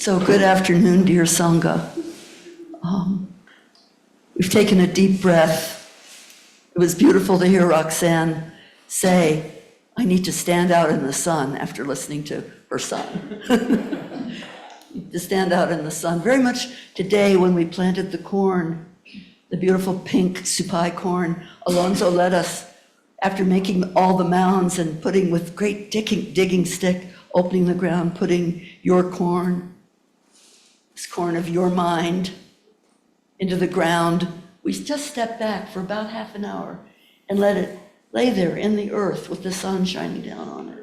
So good afternoon, dear Sangha. We've taken a deep breath. It was beautiful to hear Roxanne say, I need to stand out in the sun after listening to her son. To stand out in the sun. Very much today when we planted the corn, the beautiful pink supai corn, Alonzo led us, after making all the mounds and putting with great digging stick, opening the ground, putting your corn, this corn of your mind, into the ground. We just stepped back for about half an hour and let it lay there in the earth with the sun shining down on it.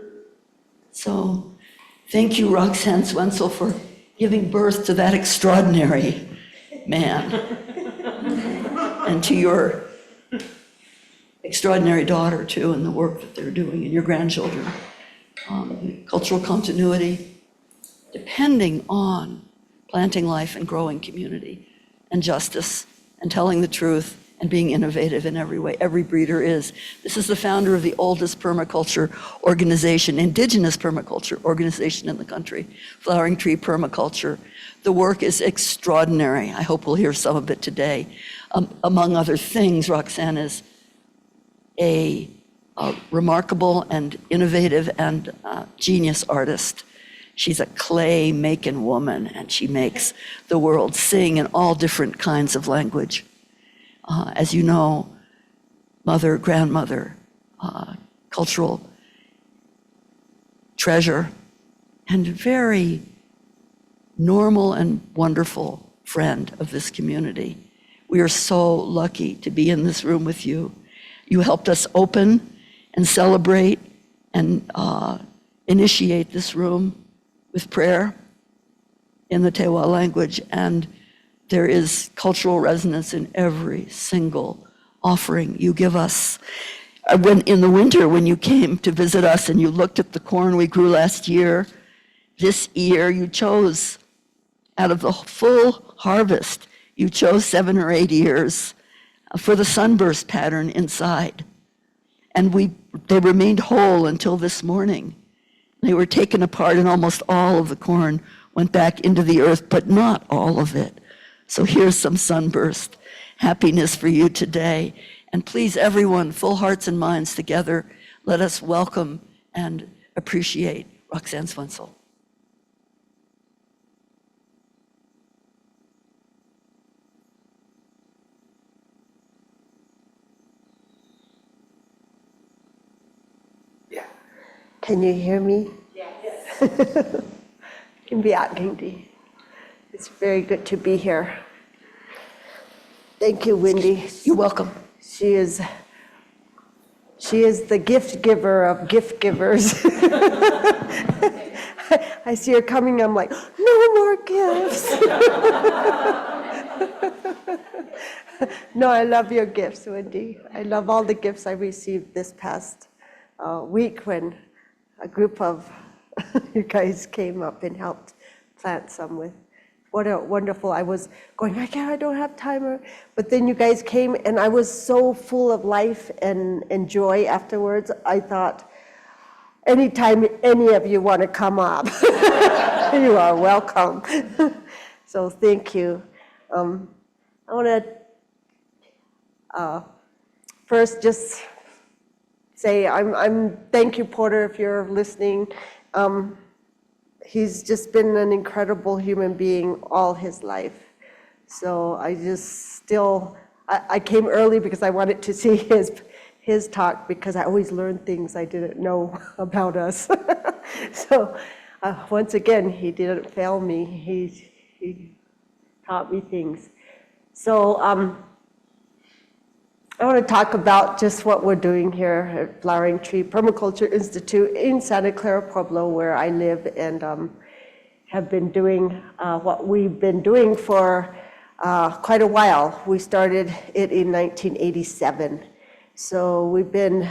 So thank you, Roxanne Swentzell, for giving birth to that extraordinary man and to your extraordinary daughter, too, and the work that they're doing, and your grandchildren. Cultural continuity, depending on planting life and growing community and justice and telling the truth and being innovative in every way. Every breeder is. This is the founder of the oldest permaculture organization, indigenous permaculture organization in the country, Flowering Tree Permaculture. The work is extraordinary. I hope we'll hear some of it today. Among other things, Roxanne is a remarkable and innovative and genius artist. She's a clay making woman, and she makes the world sing in all different kinds of language. As you know, mother, grandmother, cultural treasure, and very normal and wonderful friend of this community. We are so lucky to be in this room with you. You helped us open and celebrate and initiate this room with prayer in the Tewa language, and there is cultural resonance in every single offering you give us. When in the winter, when you came to visit us and you looked at the corn we grew last year, this year you chose, out of the full harvest, you chose 7 or 8 ears for the sunburst pattern inside. And they remained whole until this morning. They were taken apart, and almost all of the corn went back into the earth, but not all of it. So here's some sunburst happiness for you today. And please, everyone, full hearts and minds together, let us welcome and appreciate Roxanne Swentzell. Can you hear me? Yes. It's very good to be here. Thank you, Wendy. You're welcome. She is the gift giver of gift givers. I see her coming, I'm like, no more gifts. No, I love your gifts, Wendy. I love all the gifts I received this past week when a group of you guys came up and helped plant some with. What a wonderful, I was going, I don't have time. But then you guys came and I was so full of life and joy afterwards. I thought, anytime any of you want to come up, you are welcome. So thank you. I want to first just say thank you, Porter, if you're listening. He's just been an incredible human being all his life. So I just still, I came early because I wanted to see his talk, because I always learn things I didn't know about us. So once again, he didn't fail me. He taught me things. So I want to talk about just what we're doing here at Flowering Tree Permaculture Institute in Santa Clara Pueblo, where I live, and have been doing what we've been doing for quite a while. We started it in 1987. So we've been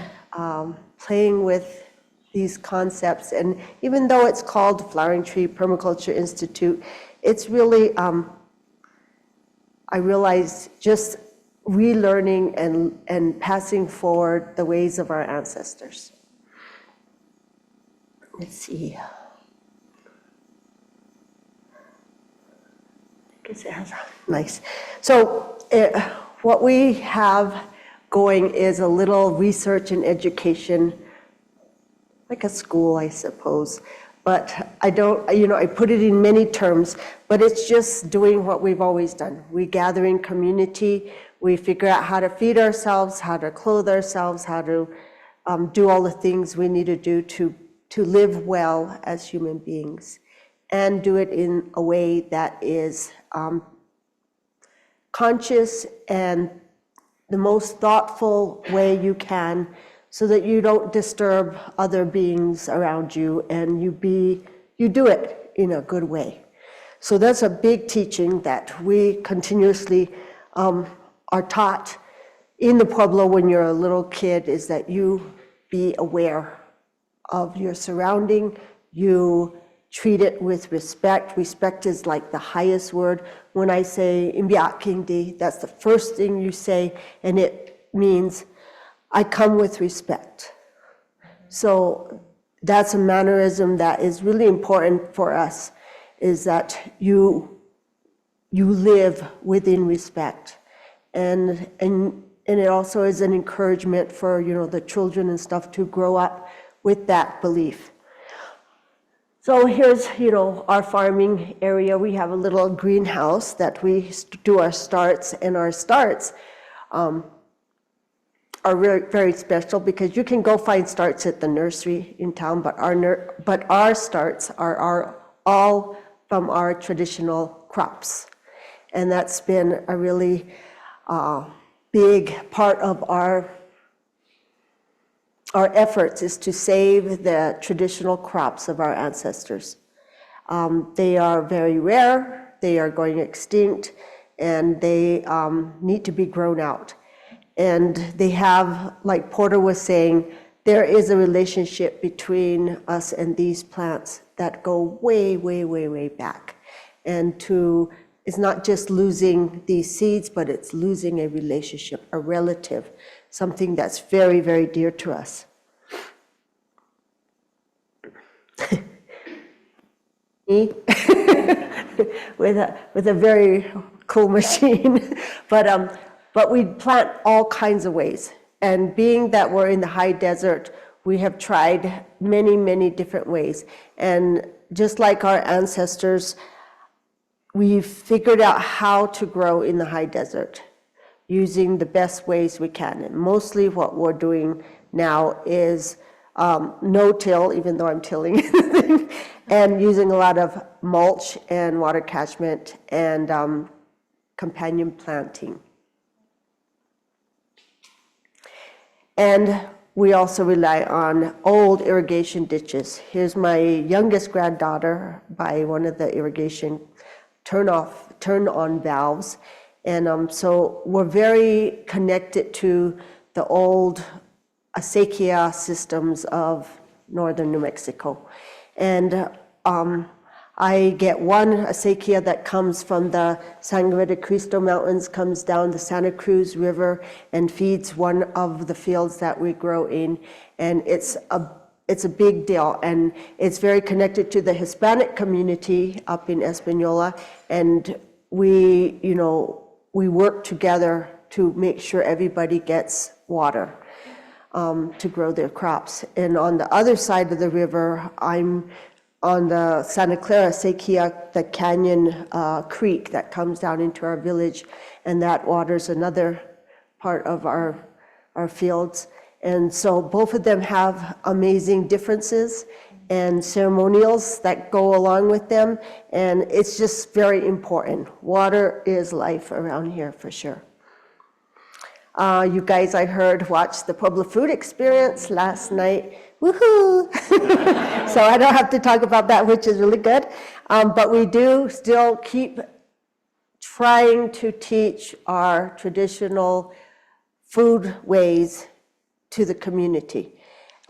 playing with these concepts, and even though it's called Flowering Tree Permaculture Institute, it's really, I realized, just relearning and passing forward the ways of our ancestors. Let's see. I guess it has, nice. So what we have going is a little research and education, like a school, I suppose. But I don't, I put it in many terms, but it's just doing what we've always done. We gather in community, we figure out how to feed ourselves, how to clothe ourselves, how to do all the things we need to do to live well as human beings, and do it in a way that is conscious and the most thoughtful way you can, so that you don't disturb other beings around you, and you do it in a good way. So that's a big teaching that we continuously are taught in the Pueblo when you're a little kid, is that you be aware of your surrounding, you treat it with respect. Respect is like the highest word. When I say "Imbiak Kingdi," that's the first thing you say, and it means I come with respect. So that's a mannerism that is really important for us, is that you live within respect. And it also is an encouragement for, the children and stuff to grow up with that belief. So here's, our farming area. We have a little greenhouse that we do our starts, and our starts are very, very special, because you can go find starts at the nursery in town, but our starts are all from our traditional crops. And that's been a really big part of our efforts, is to save the traditional crops of our ancestors. They are very rare, they are going extinct, and they need to be grown out. And they have, like Porter was saying, there is a relationship between us and these plants that go way, way, way, way back. And it's not just losing these seeds, but it's losing a relationship, a relative, something that's very, very dear to us. Me, with a very cool machine, but we plant all kinds of ways. And being that we're in the high desert, we have tried many, many different ways. And just like our ancestors, we've figured out how to grow in the high desert using the best ways we can. And mostly what we're doing now is no-till, even though I'm tilling, and using a lot of mulch and water catchment and companion planting. And we also rely on old irrigation ditches. Here's my youngest granddaughter by one of the irrigation turn-on valves. And so we're very connected to the old acequia systems of northern New Mexico. And I get one acequia that comes from the Sangre de Cristo Mountains, comes down the Santa Cruz River and feeds one of the fields that we grow in. And it's a big deal, and it's very connected to the Hispanic community up in Espanola. And we work together to make sure everybody gets water to grow their crops. And on the other side of the river, I'm on the Santa Clara Acequia, the canyon creek that comes down into our village, and that waters another part of our fields. And so both of them have amazing differences and ceremonials that go along with them, and it's just very important. Water is life around here for sure. You guys, I heard, watched the Pueblo Food Experience last night. Woohoo! So I don't have to talk about that, which is really good. But we do still keep trying to teach our traditional food ways to the community,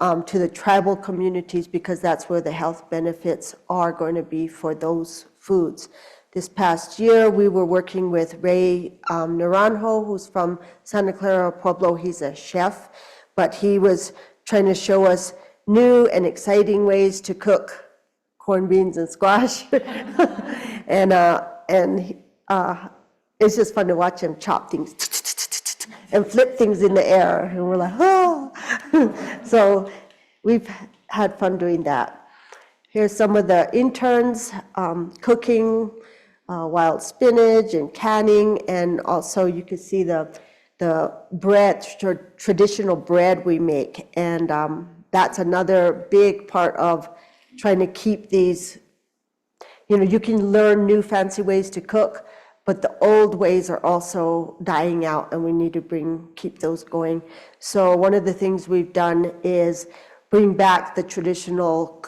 to the tribal communities, because that's where the health benefits are going to be for those foods. This past year, we were working with Ray Naranjo, who's from Santa Clara Pueblo. He's a chef, but he was trying to show us new and exciting ways to cook corned beans and squash. and it's just fun to watch him chop things and flip things in the air. And we're like, oh. So we've had fun doing that. Here's some of the interns cooking wild spinach and canning, and also you can see the bread, traditional bread we make, and that's another big part of trying to keep these. You can learn new fancy ways to cook, but the old ways are also dying out, and we need to keep those going. So one of the things we've done is bring back the traditional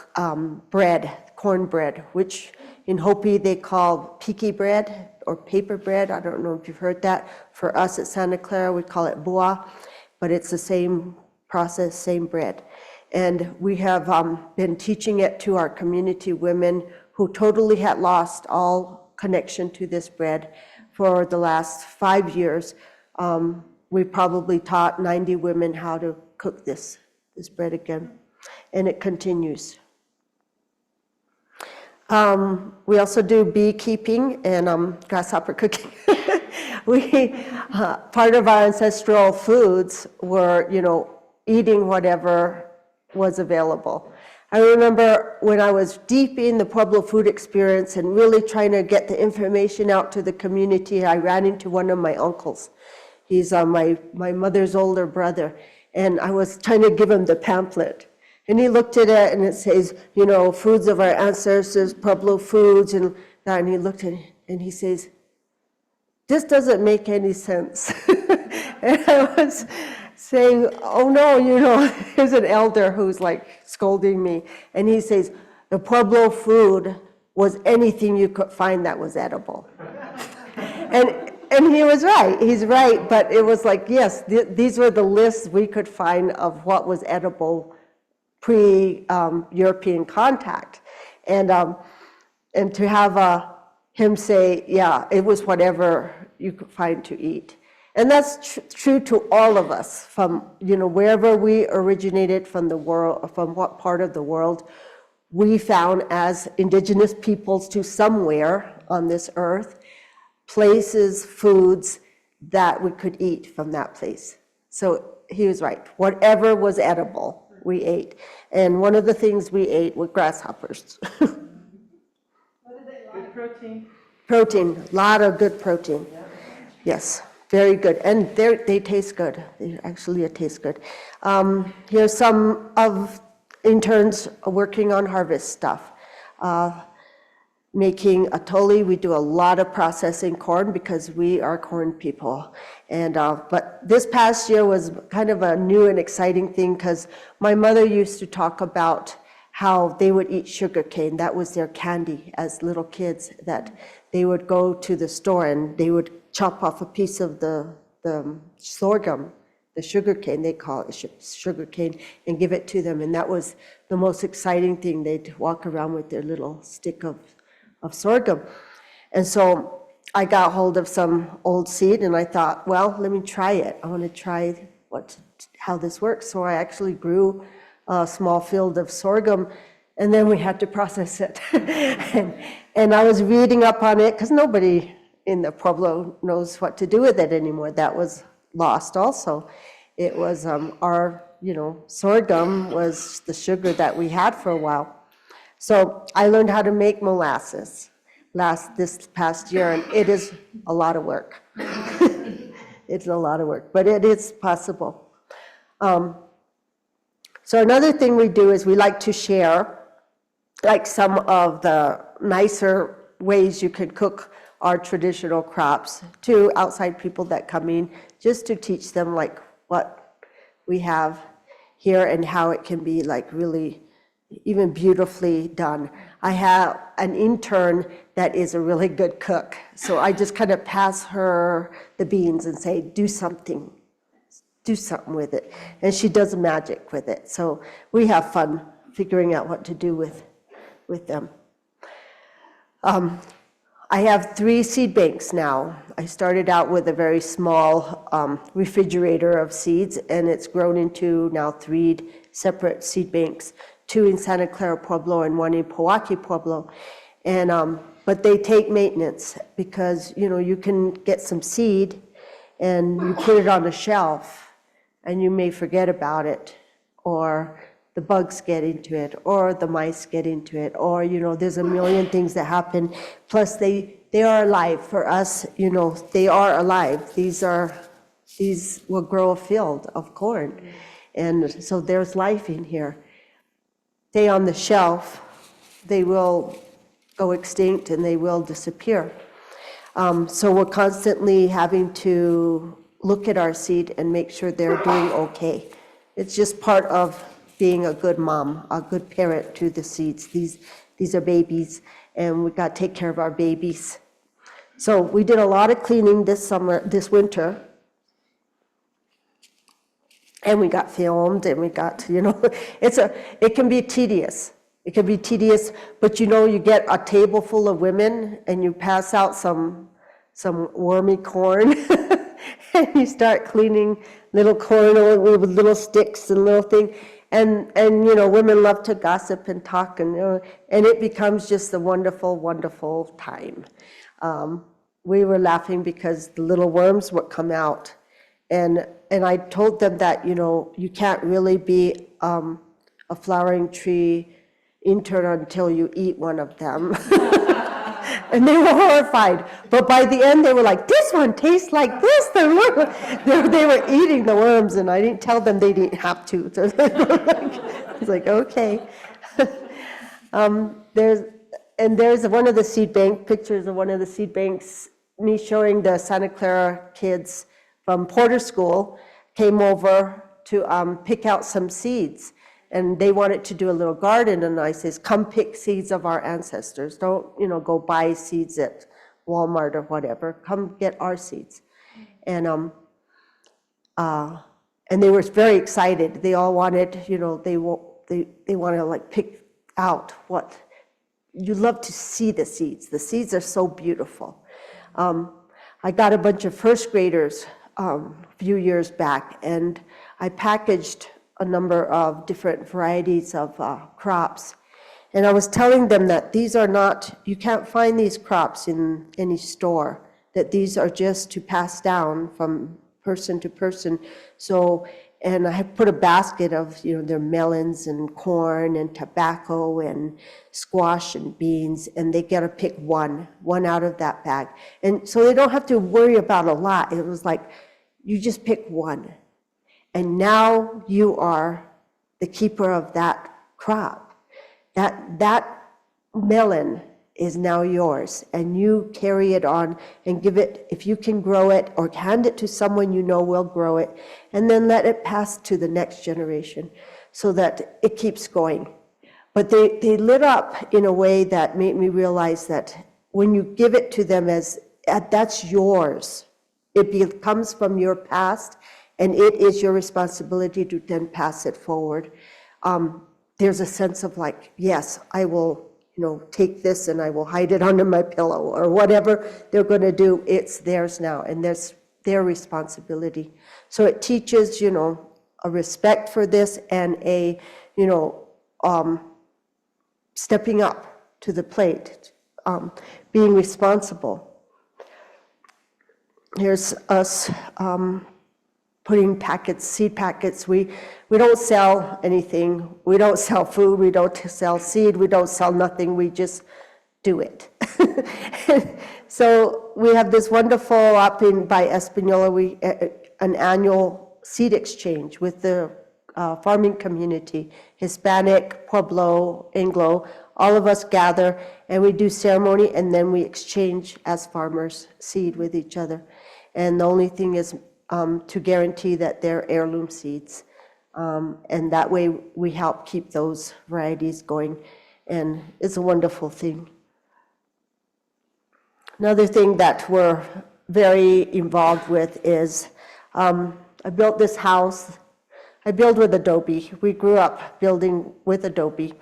bread, cornbread, which in Hopi they call piki bread or paper bread. I don't know if you've heard that. For us at Santa Clara, we call it bua, but it's the same process, same bread. And we have been teaching it to our community women who totally had lost all connection to this bread for the last 5 years. We probably taught 90 women how to cook this bread again, and it continues. We also do beekeeping and grasshopper cooking. Part of our ancestral foods were, eating whatever was available. I remember when I was deep in the Pueblo Food Experience and really trying to get the information out to the community, I ran into one of my uncles. He's my mother's older brother, and I was trying to give him the pamphlet. And he looked at it, and it says, foods of our ancestors, Pueblo foods, and that. And he looked at it, and he says, this doesn't make any sense. And I was saying, oh no, there's an elder who's like scolding me. And he says, the Pueblo food was anything you could find that was edible. And he was right, he's right, but it was like, yes, these were the lists we could find of what was edible pre-European contact. And to have him say, yeah, it was whatever you could find to eat. And that's true to all of us, from wherever we originated from the world, or from what part of the world we found as indigenous peoples to somewhere on this earth, places, foods that we could eat from that place. So he was right. Whatever was edible, we ate. And one of the things we ate were grasshoppers. What did they like? Good protein. Protein, a lot of good protein. Yeah. Yes, very good. And they taste good. They actually taste good. Here's some of interns working on harvest stuff. Making atole. We do a lot of processing corn because we are corn people. And but this past year was kind of a new and exciting thing, because my mother used to talk about how they would eat sugar cane. That was their candy as little kids, that they would go to the store and they would chop off a piece of the sorghum, the sugar cane, they call it sugar cane, and give it to them. And that was the most exciting thing. They'd walk around with their little stick of sorghum. And so I got hold of some old seed and I thought, well, let me try it. I want to try how this works. So I actually grew a small field of sorghum, and then we had to process it. and I was reading up on it because nobody in the Pueblo knows what to do with it anymore. That was lost also. It was our, sorghum was the sugar that we had for a while. So I learned how to make molasses this past year, and it is a lot of work. It's a lot of work, but it is possible. So another thing we do is we like to share like some of the nicer ways you could cook our traditional crops to outside people that come in, just to teach them like what we have here and how it can be like really even beautifully done. I have an intern that is a really good cook, so I just kind of pass her the beans and say, do something with it. And she does magic with it. So we have fun figuring out what to do with them. I have 3 seed banks now. I started out with a very small refrigerator of seeds, and it's grown into now 3 separate seed banks, 2 in Santa Clara Pueblo and 1 in Powaki Pueblo. And but they take maintenance because you can get some seed and you put it on a shelf and you may forget about it, or the bugs get into it, or the mice get into it, or there's a million things that happen. Plus they are alive for us, they are alive. These will grow a field of corn. And so there's life in here. Stay on the shelf, they will go extinct and they will disappear. So we're constantly having to look at our seed and make sure they're doing okay. It's just part of being a good mom, a good parent to the seeds. These are babies, and we got to take care of our babies. So we did a lot of cleaning this winter. And we got filmed, and we got, it can be tedious. It can be tedious, but you get a table full of women and you pass out some wormy corn and you start cleaning little corn with little sticks and little things. And women love to gossip and talk, and it becomes just a wonderful, wonderful time. We were laughing because the little worms would come out. And I told them that, you can't really be a flowering tree intern until you eat one of them. And they were horrified. But by the end, they were like, this one tastes like this. They were eating the worms, and I didn't tell them they didn't have to. So I was like, okay. There's one of the seed bank pictures of one of the seed banks, me showing the Santa Clara kids from Porter School came over to pick out some seeds, and they wanted to do a little garden, and I says, come pick seeds of our ancestors. Don't, go buy seeds at Walmart or whatever. Come get our seeds. And they were very excited. They all wanted, they want to like pick out what, you love to see the seeds. The seeds are so beautiful. I got a bunch of first graders a few years back, and I packaged a number of different varieties of crops. And I was telling them that these are not, you can't find these crops in any store, that these are just to pass down from person to person. So, and I had put a basket of, their melons and corn and tobacco and squash and beans, and they get to pick one out of that bag. And so they don't have to worry about a lot. It was like, you just pick one. And now you are the keeper of that crop. That melon is now yours, and you carry it on and give it, if you can grow it, or hand it to someone will grow it, and then let it pass to the next generation so that it keeps going. But they lit up in a way that made me realize that when you give it to them as, that's yours, it comes from your past, and it is your responsibility to then pass it forward. There's a sense of like, yes, I will take this and I will hide it under my pillow, or whatever they're going to do, it's theirs now, and that's their responsibility. So it teaches, a respect for this and a, stepping up to the plate, being responsible. Here's us putting seed packets. We don't sell anything. We don't sell food. We don't sell seed. We don't sell nothing. We just do it. So we have this wonderful, up by Espanola, an annual seed exchange with the farming community, Hispanic, Pueblo, Anglo. All of us gather and we do ceremony, and then we exchange as farmers seed with each other. And the only thing is to guarantee that they're heirloom seeds. And that way we help keep those varieties going. And it's a wonderful thing. Another thing that we're very involved with is I built this house. I build with adobe. We grew up building with adobe.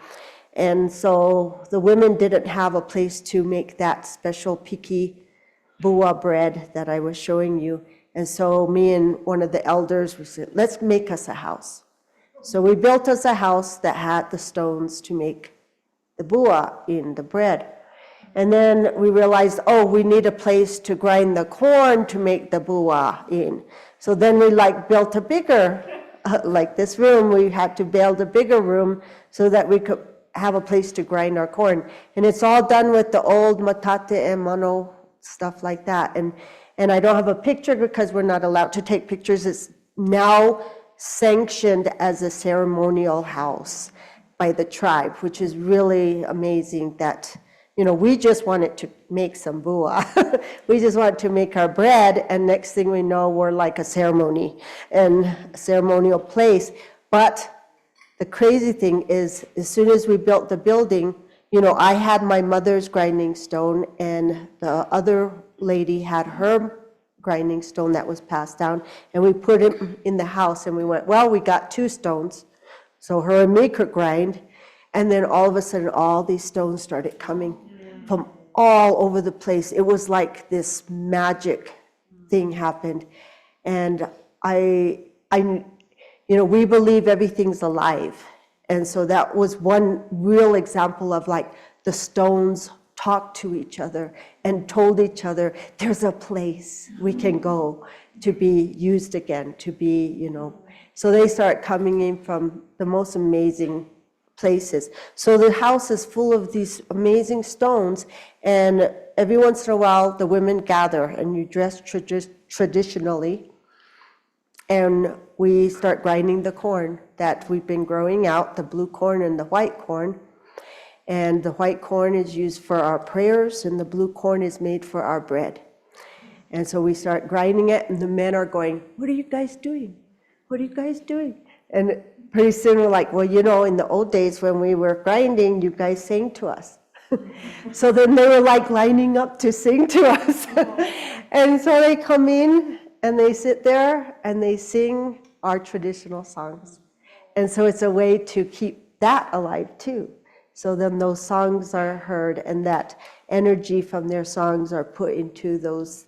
And so the women didn't have a place to make that special picky bua bread that I was showing you. And so me and one of the elders, we said, let's make us a house. So we built us a house that had the stones to make the bua in the bread. And then we realized, we need a place to grind the corn to make the bua in. So then we built a bigger, like this room, we had to build a bigger room so that we could have a place to grind our corn. And it's all done with the old matate and mano stuff like that. And I don't have a picture because we're not allowed to take pictures. It's now sanctioned as a ceremonial house by the tribe, which is really amazing that, we just wanted to make some bua. We just wanted to make our bread, and next thing we know, we're like a ceremony and a ceremonial place. But the crazy thing is, as soon as we built the building, I had my mother's grinding stone, and the other lady had her grinding stone that was passed down, and we put it in the house, and we went, well, we got 2 stones, so her and me could grind. And then all of a sudden, all these stones started coming from all over the place. It was like this magic thing happened. And we believe everything's alive. And so that was one real example of the stones talked to each other and told each other, there's a place we can go to be used again, to be, So they start coming in from the most amazing places. So the house is full of these amazing stones, and every once in a while the women gather and you dress traditionally, and we start grinding the corn that we've been growing out, the blue corn and the white corn. And the white corn is used for our prayers, and the blue corn is made for our bread. And so we start grinding it, and the men are going, what are you guys doing? What are you guys doing? And pretty soon we're like, well, in the old days when we were grinding, you guys sang to us. So then they were lining up to sing to us. And so they come in and they sit there and they sing our traditional songs. And so it's a way to keep that alive too. So then those songs are heard, and that energy from their songs are put into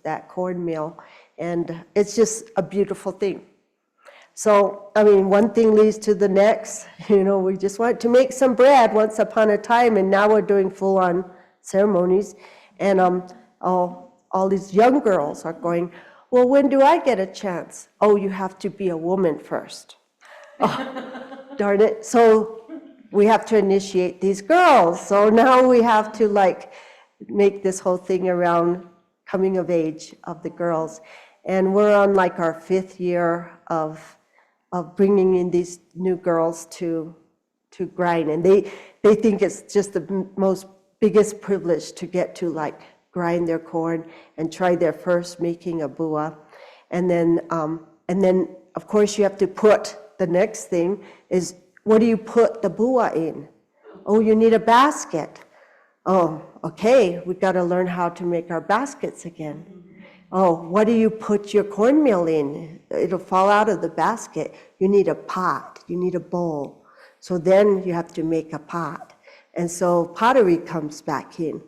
that cornmeal. And it's just a beautiful thing. So, one thing leads to the next. We just wanted to make some bread once upon a time, and now we're doing full-on ceremonies. And all these young girls are going, well, when do I get a chance? Oh, you have to be a woman first. Oh, darn it. So we have to initiate these girls. So now we have to make this whole thing around coming of age of the girls. And we're on our 5th year of bringing in these new girls to grind. And they think it's just the most biggest privilege to get to grind their corn and try their first making a bua. And then of course you have to put, the next thing is, what do you put the bua in? Oh, you need a basket. Oh, okay, we've got to learn how to make our baskets again. Oh, what do you put your cornmeal in? It'll fall out of the basket. You need a pot, you need a bowl. So then you have to make a pot. And so pottery comes back in.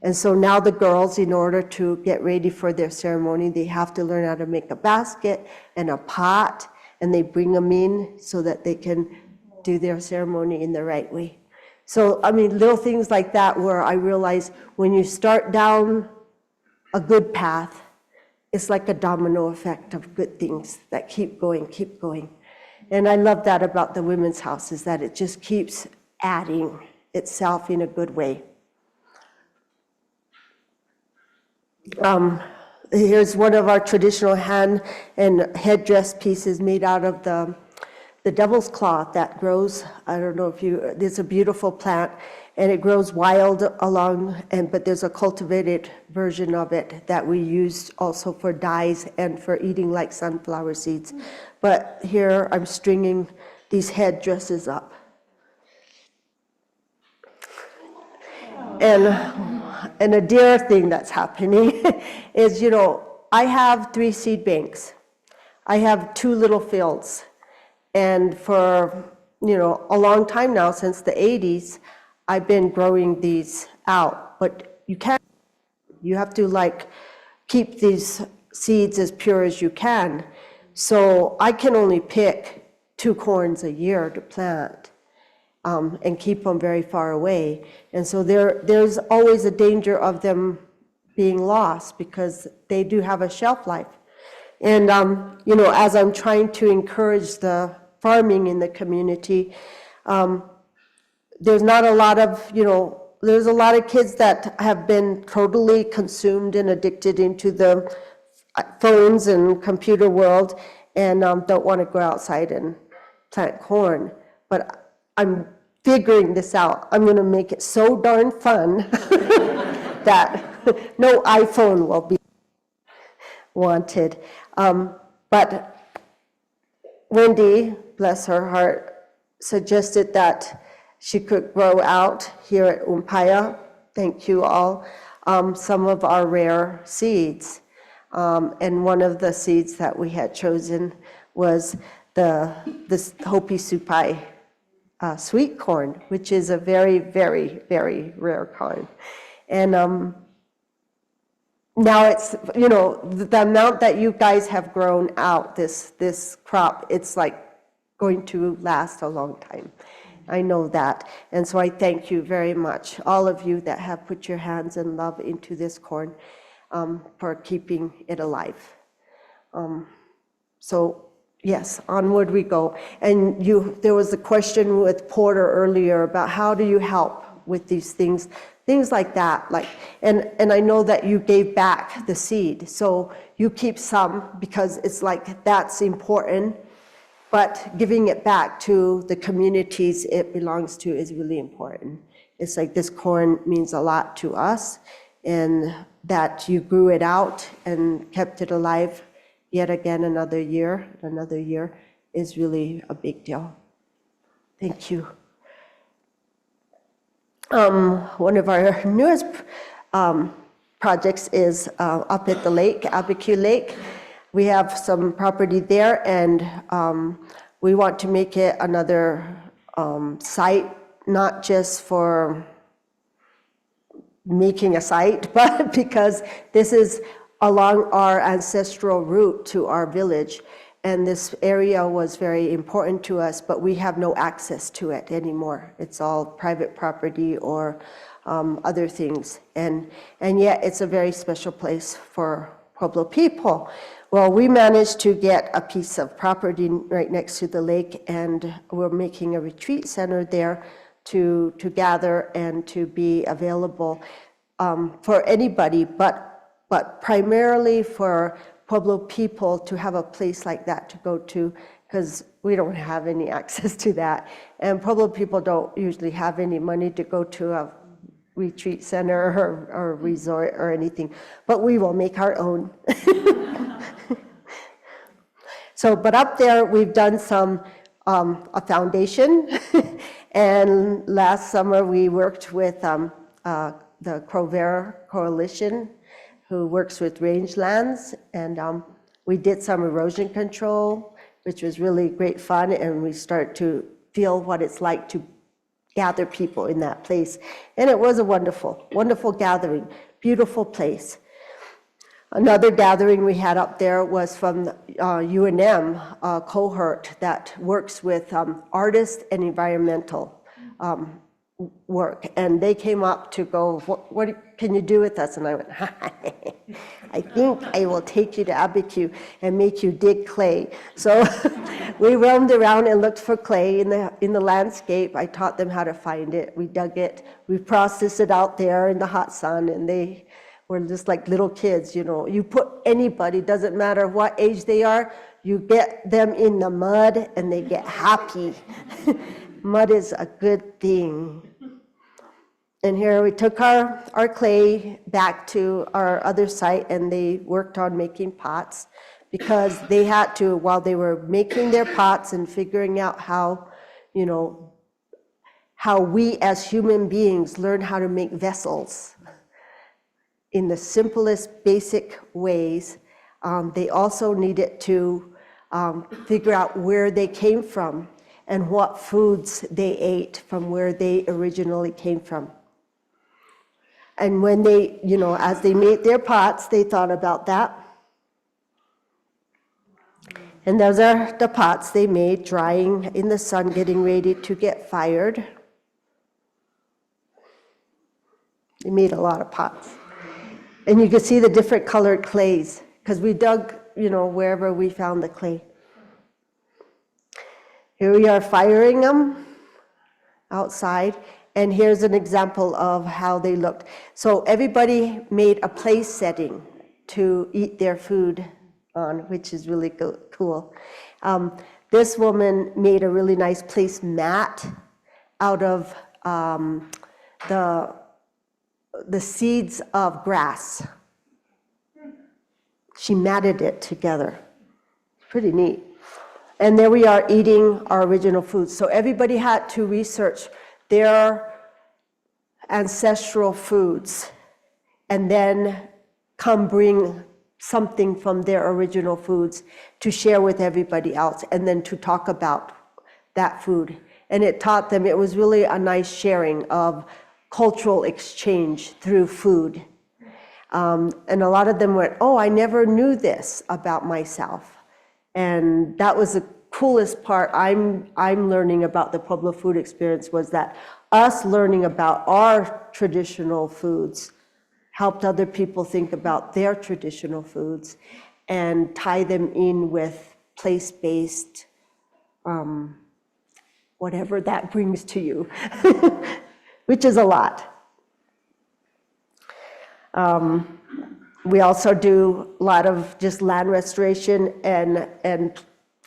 And so now the girls, in order to get ready for their ceremony, they have to learn how to make a basket and a pot, and they bring them in so that they can do their ceremony in the right way. So, I mean, little things like that where I realize when you start down a good path, it's like a domino effect of good things that keep going, keep going. And I love that about the Women's House, is that it just keeps adding itself in a good way. Here's one of our traditional hand and headdress pieces made out of the devil's claw that grows. I don't know if you, it's a beautiful plant, and it grows wild along, but there's a cultivated version of it that we use also for dyes and for eating, like sunflower seeds. But here I'm stringing these headdresses up. And a dear thing that's happening is, I have 3 seed banks. I have 2 little fields. And for, a long time now, since the 80s, I've been growing these out. But you have to keep these seeds as pure as you can. So I can only pick 2 corns a year to plant. And keep them very far away. And so there's always a danger of them being lost because they do have a shelf life. And, as I'm trying to encourage the farming in the community, there's not a lot of, there's a lot of kids that have been totally consumed and addicted into the phones and computer world and don't want to go outside and plant corn. But I'm figuring this out. I'm going to make it so darn fun that no iPhone will be wanted. But Wendy, bless her heart, suggested that she could grow out here at Umpaya, thank you all, some of our rare seeds. And one of the seeds that we had chosen was this Hopi Supai sweet corn, which is a very, very, very rare corn. And now it's, the amount that you guys have grown out this crop, it's going to last a long time. I know that. And so I thank you very much, all of you that have put your hands and love into this corn, for keeping it alive. So yes, onward we go. And there was a question with Porter earlier about how do you help with these things like that. And I know that you gave back the seed, so you keep some because it's that's important. But giving it back to the communities it belongs to is really important. It's this corn means a lot to us, and that you grew it out and kept it alive yet again another year is really a big deal. Thank you. One of our newest projects is up at the lake, Abiquiu Lake. We have some property there, and we want to make it another site, not just for making a site, but because this is along our ancestral route to our village. And this area was very important to us, but we have no access to it anymore. It's all private property or other things. And yet it's a very special place for Pueblo people. Well, we managed to get a piece of property right next to the lake, and we're making a retreat center there to gather and to be available for anybody, but primarily for Pueblo people to have a place like that to go to, because we don't have any access to that. And Pueblo people don't usually have any money to go to a retreat center or resort or anything, but we will make our own. So, but up there we've done a foundation, and last summer we worked with the Crover Coalition, who works with rangelands, and we did some erosion control, which was really great fun, and we start to feel what it's like to gather people in that place. And it was a wonderful, wonderful gathering, beautiful place. Another gathering we had up there was from the UNM cohort that works with artists and environmental work. And they came up to go, what can you do with us? And I went, I think I will take you to Abiquiu and make you dig clay. So we roamed around and looked for clay in the landscape. I taught them how to find it. We dug it. We processed it out there in the hot sun, and they were just like little kids, you know. You put anybody, doesn't matter what age they are, you get them in the mud and they get happy. Mud is a good thing. And here we took our clay back to our other site, and they worked on making pots, because they had to, while they were making their pots and figuring out how, you know, how we as human beings learn how to make vessels in the simplest, basic ways. They also needed to figure out where they came from and what foods they ate from where they originally came from. And when they, you know, as they made their pots, they thought about that. And those are the pots they made, drying in the sun, getting ready to get fired. They made a lot of pots. And you could see the different colored clays, because we dug, you know, wherever we found the clay. Here we are firing them outside, and here's an example of how they looked. So everybody made a place setting to eat their food on, which is really cool. This woman made a really nice place mat out of the seeds of grass. She matted it together. Pretty neat. And there we are eating our original foods. So everybody had to research their ancestral foods and then come bring something from their original foods to share with everybody else, and then to talk about that food. And it taught them, it was really a nice sharing of cultural exchange through food. And a lot of them went, oh, I never knew this about myself. And that was the coolest part I'm learning about the Pueblo food experience, was that us learning about our traditional foods helped other people think about their traditional foods and tie them in with place-based, whatever that brings to you, which is a lot. We also do a lot of just land restoration and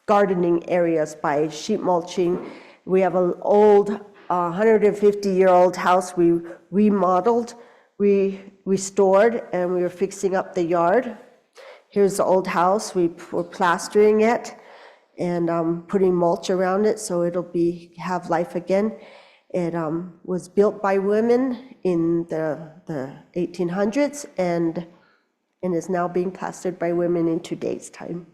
gardening areas by sheet mulching. We have an old 150-year-old house we remodeled, we restored, and we were fixing up the yard. Here's the old house. We were plastering it and putting mulch around it so it'll have life again. It was built by women in the 1800s and is now being plastered by women in today's time.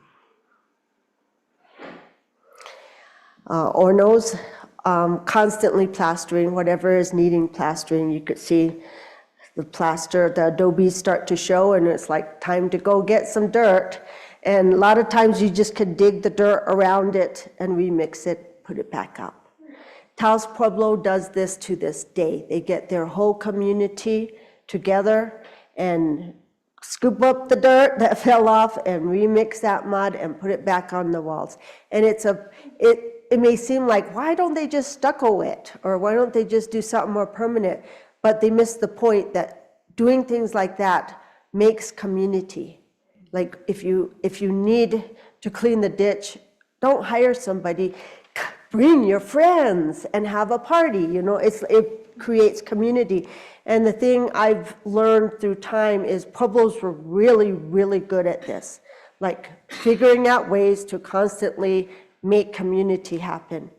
Ornos, constantly plastering whatever is needing plastering. You could see the plaster, the adobe start to show, and it's like time to go get some dirt. And a lot of times you just could dig the dirt around it and remix it, put it back up. Taos Pueblo does this to this day. They get their whole community together and scoop up the dirt that fell off and remix that mud and put it back on the walls. And it may seem like, why don't they just stucco it? Or why don't they just do something more permanent? But they miss the point that doing things like that makes community. Like if you need to clean the ditch, don't hire somebody. Bring your friends and have a party. You know, it creates community. And the thing I've learned through time is Pueblos were really, really good at this. Like figuring out ways to constantly make community happen.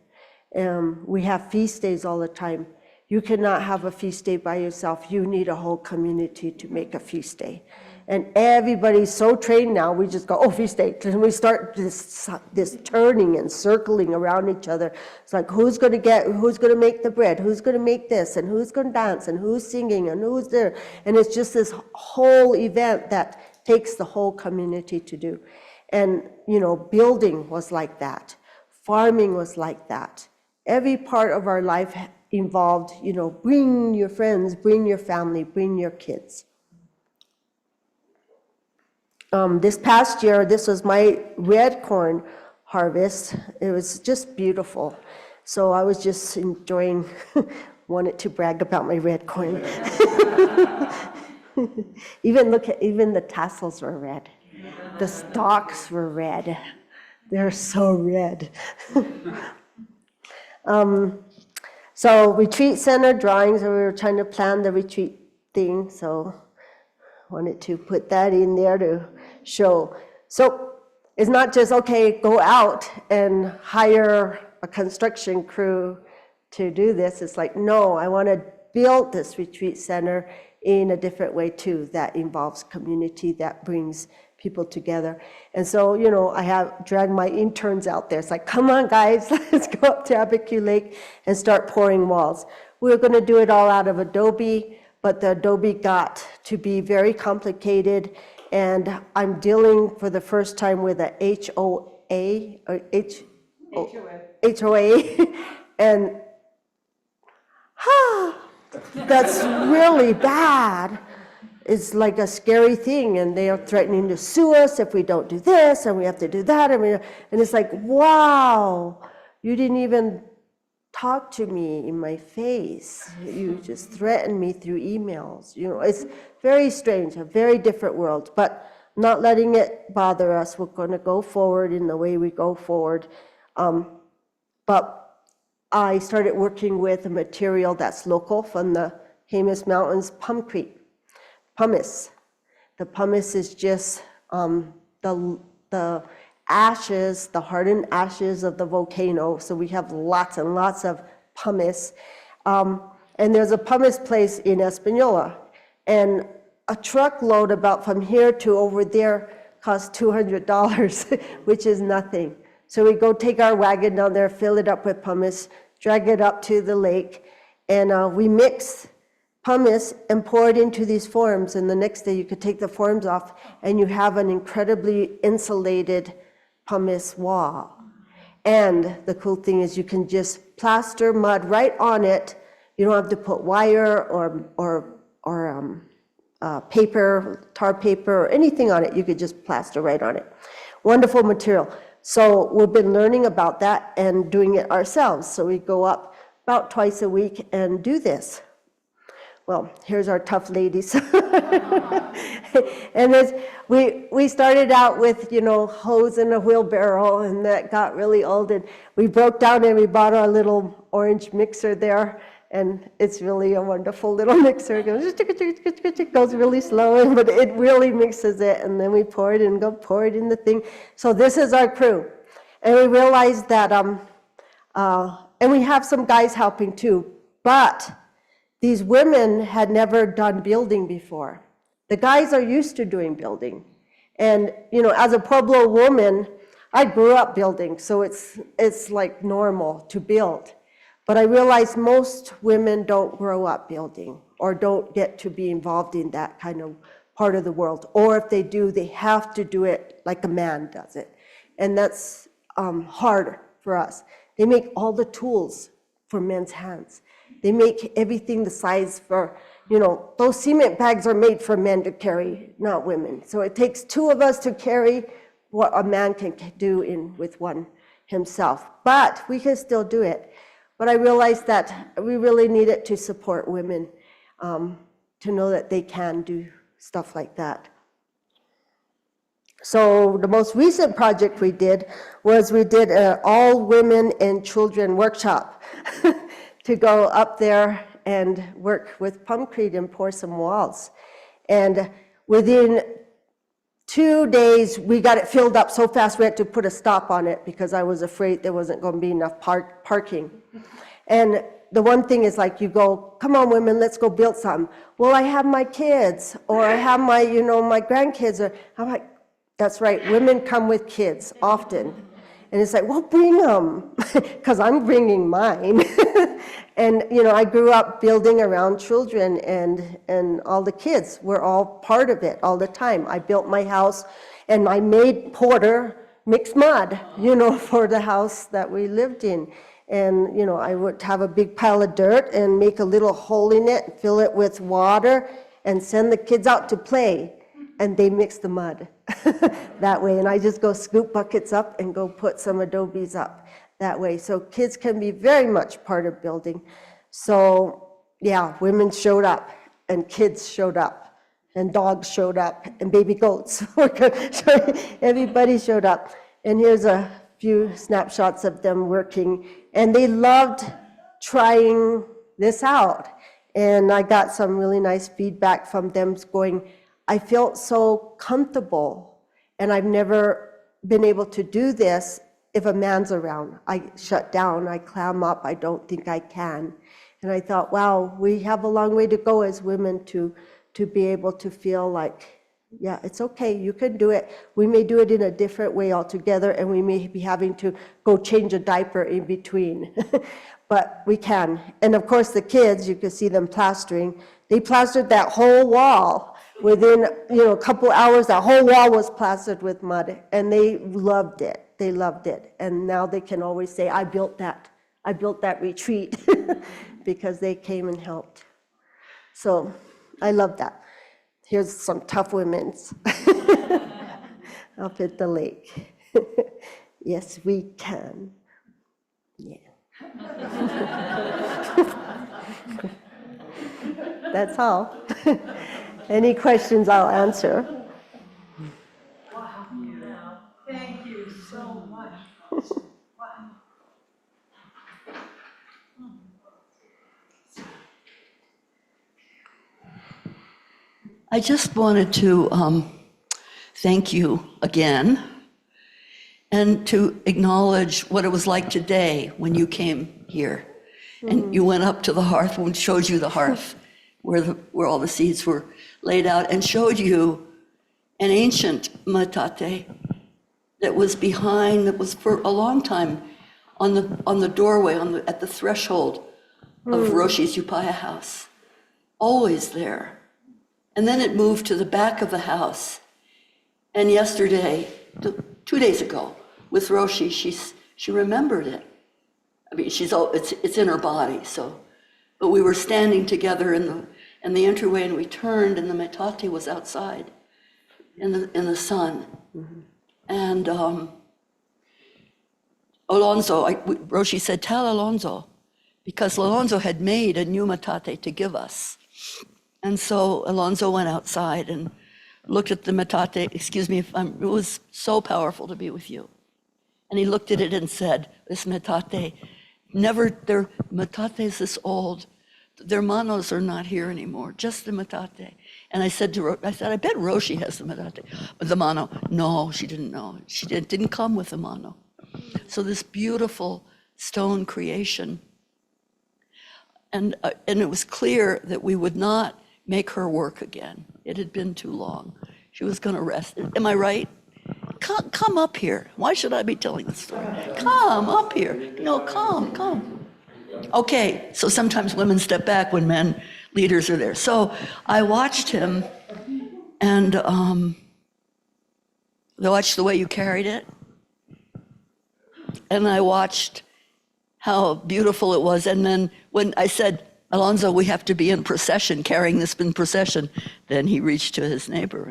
We have feast days all the time. You cannot have a feast day by yourself. You need a whole community to make a feast day. And everybody's so trained now, we just go, oh, feast day. And we start this turning and circling around each other. It's like, who's going to make the bread? Who's going to make this? And who's going to dance? And who's singing? And who's there? And it's just this whole event that takes the whole community to do. And, building was like that. Farming was like that. Every part of our life involved, bring your friends, bring your family, bring your kids. This past year, this was my red corn harvest. It was just beautiful. So I was just enjoying, wanted to brag about my red corn. Even the tassels were red. The stalks were red. They're so red. So retreat center drawings, we were trying to plan the retreat thing, so wanted to put that in there to show. So it's not just, okay, go out and hire a construction crew to do this. It's like, no, I want to build this retreat center in a different way too, that involves community, that brings people together. And so, I have dragged my interns out there. It's like, come on guys, let's go up to Abiquiu Lake and start pouring walls. We were going to do it all out of adobe, but the adobe got to be very complicated, and I'm dealing for the first time with a HOA, and that's really bad. It's like a scary thing, and they are threatening to sue us if we don't do this, and we have to do that, and it's like, wow, you didn't even talk to me in my face. You just threatened me through emails. It's very strange, a very different world, but not letting it bother us. We're going to go forward in the way we go forward. But I started working with a material that's local from the Jemez Mountains, pumice. The pumice is just the ashes, the hardened ashes of the volcano. So we have lots and lots of pumice. And there's a pumice place in Espanola. And a truckload about from here to over there costs $200, which is nothing. So we go take our wagon down there, fill it up with pumice, drag it up to the lake, and we mix pumice and pour it into these forms. And the next day you could take the forms off and you have an incredibly insulated pumice wall. And the cool thing is you can just plaster mud right on it. You don't have to put wire or paper, tar paper, or anything on it. You could just plaster right on it. Wonderful material. So we've been learning about that and doing it ourselves. So we go up about twice a week and do this. Well, here's our tough ladies. And we started out with, hose and a wheelbarrow, and that got really old. And we broke down and we bought our little orange mixer there. And it's really a wonderful little mixer. It goes really slow, but it really mixes it. And then we pour it and pour it in the thing. So this is our crew. And we realized that, and we have some guys helping too, but these women had never done building before. The guys are used to doing building. And, as a Pueblo woman, I grew up building, so it's like normal to build. But I realized most women don't grow up building or don't get to be involved in that kind of part of the world. Or if they do, they have to do it like a man does it. And that's harder for us. They make all the tools for men's hands. They make everything the size for, those cement bags are made for men to carry, not women. So it takes two of us to carry what a man can do with one himself. But we can still do it. But I realized that we really needed to support women to know that they can do stuff like that. So the most recent project we did was we did an all women and children workshop to go up there and work with pumpcrete and pour some walls. And within 2 days, we got it filled up so fast we had to put a stop on it because I was afraid there wasn't going to be enough parking. And the one thing is like you go, come on women, let's go build something. Well, I have my kids, or I have my, my grandkids. Or I'm like, that's right, women come with kids often. And it's like, well, bring them, because I'm bringing mine. And, I grew up building around children, and all the kids were all part of it all the time. I built my house, and I made porter mixed mud, for the house that we lived in. And, I would have a big pile of dirt and make a little hole in it, fill it with water, and send the kids out to play. And they mix the mud that way. And I just go scoop buckets up and go put some adobes up that way. So kids can be very much part of building. So yeah, women showed up and kids showed up and dogs showed up and baby goats. Everybody showed up. And here's a few snapshots of them working. And they loved trying this out. And I got some really nice feedback from them going, I felt so comfortable, and I've never been able to do this if a man's around. I shut down, I clam up, I don't think I can. And I thought, wow, we have a long way to go as women to be able to feel like, yeah, it's okay, you can do it. We may do it in a different way altogether, and we may be having to go change a diaper in between. But we can. And of course the kids, you can see them plastering. They plastered that whole wall. Within, a couple hours, that whole wall was plastered with mud, and they loved it. They loved it. And now they can always say, I built that retreat, because they came and helped. So I love that. Here's some tough women's up at the lake. Yes, we can. Yeah. That's all. Any questions, I'll answer. Wow. Thank you so much. Wow. I just wanted to thank you again and to acknowledge what it was like today when you came here. And you went up to the hearth and showed you the hearth where all the seeds were laid out, and showed you an ancient metate that was behind, that was for a long time on the doorway, at the threshold of Roshi's Upaya house, always there. And then it moved to the back of the house. And yesterday, 2 days ago, with Roshi, she remembered it. I mean, it's in her body, so. But we were standing together in the entryway, and we turned, and the metate was outside in the sun. And Alonso, Roshi said, tell Alonso, because Alonso had made a new metate to give us. And so Alonso went outside and looked at the metate. Excuse me, it was so powerful to be with you. And he looked at it and said, this metate, their metates this old, their manos are not here anymore, just the metate. And I said, I bet Roshi has the metate. But the mano, no, she didn't know. She didn't come with the mano. So this beautiful stone creation. And it was clear that we would not make her work again. It had been too long. She was going to rest. Am I right? Come up here. Why should I be telling this story? Come up here. No, come. Okay, so sometimes women step back when men leaders are there. So I watched him, and I watched the way you carried it, and I watched how beautiful it was. And then when I said, Alonso, we have to be in procession, carrying this in procession, then he reached to his neighbor,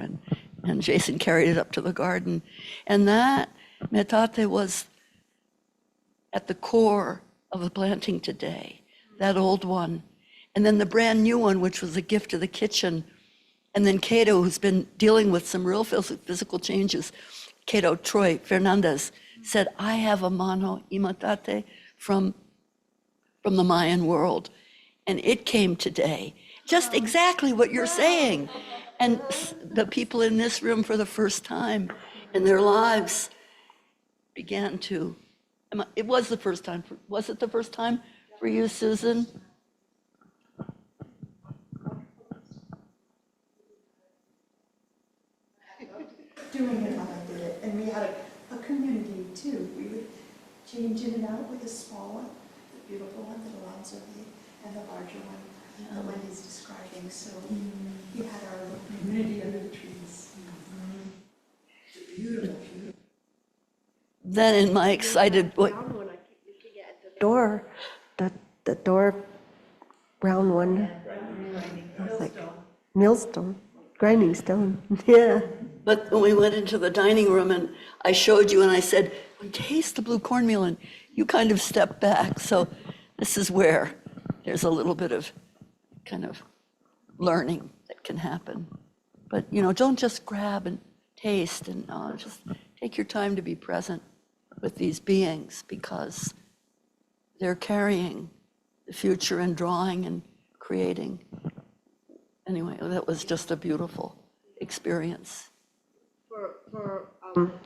and Jason carried it up to the garden. And that metate was at the core of the planting today, that old one. And then the brand new one, which was a gift to the kitchen. And then Cato, who's been dealing with some real physical changes, Cato Troy Fernandez, said, I have a mano imatate from the Mayan world. And it came today, just exactly what you're saying. And the people in this room for the first time in their lives began to, it was the first time, was it the first time for you, Susan? Doing it how I did it, and we had a community too. We would change in and out with the small one, the beautiful one that allows our view, and the larger one that Wendy's describing. So we had our little community under the trees. Then in my excited, When I keep looking at the door, the door, brown one. I was like, millstone, grinding stone, yeah. but when we went into the dining room and I showed you and I said, taste the blue cornmeal, and you kind of stepped back. So this is where there's a little bit of kind of learning that can happen. But, don't just grab and taste, and just take your time to be present with these beings, because they're carrying the future and drawing and creating. Anyway, that was just a beautiful experience.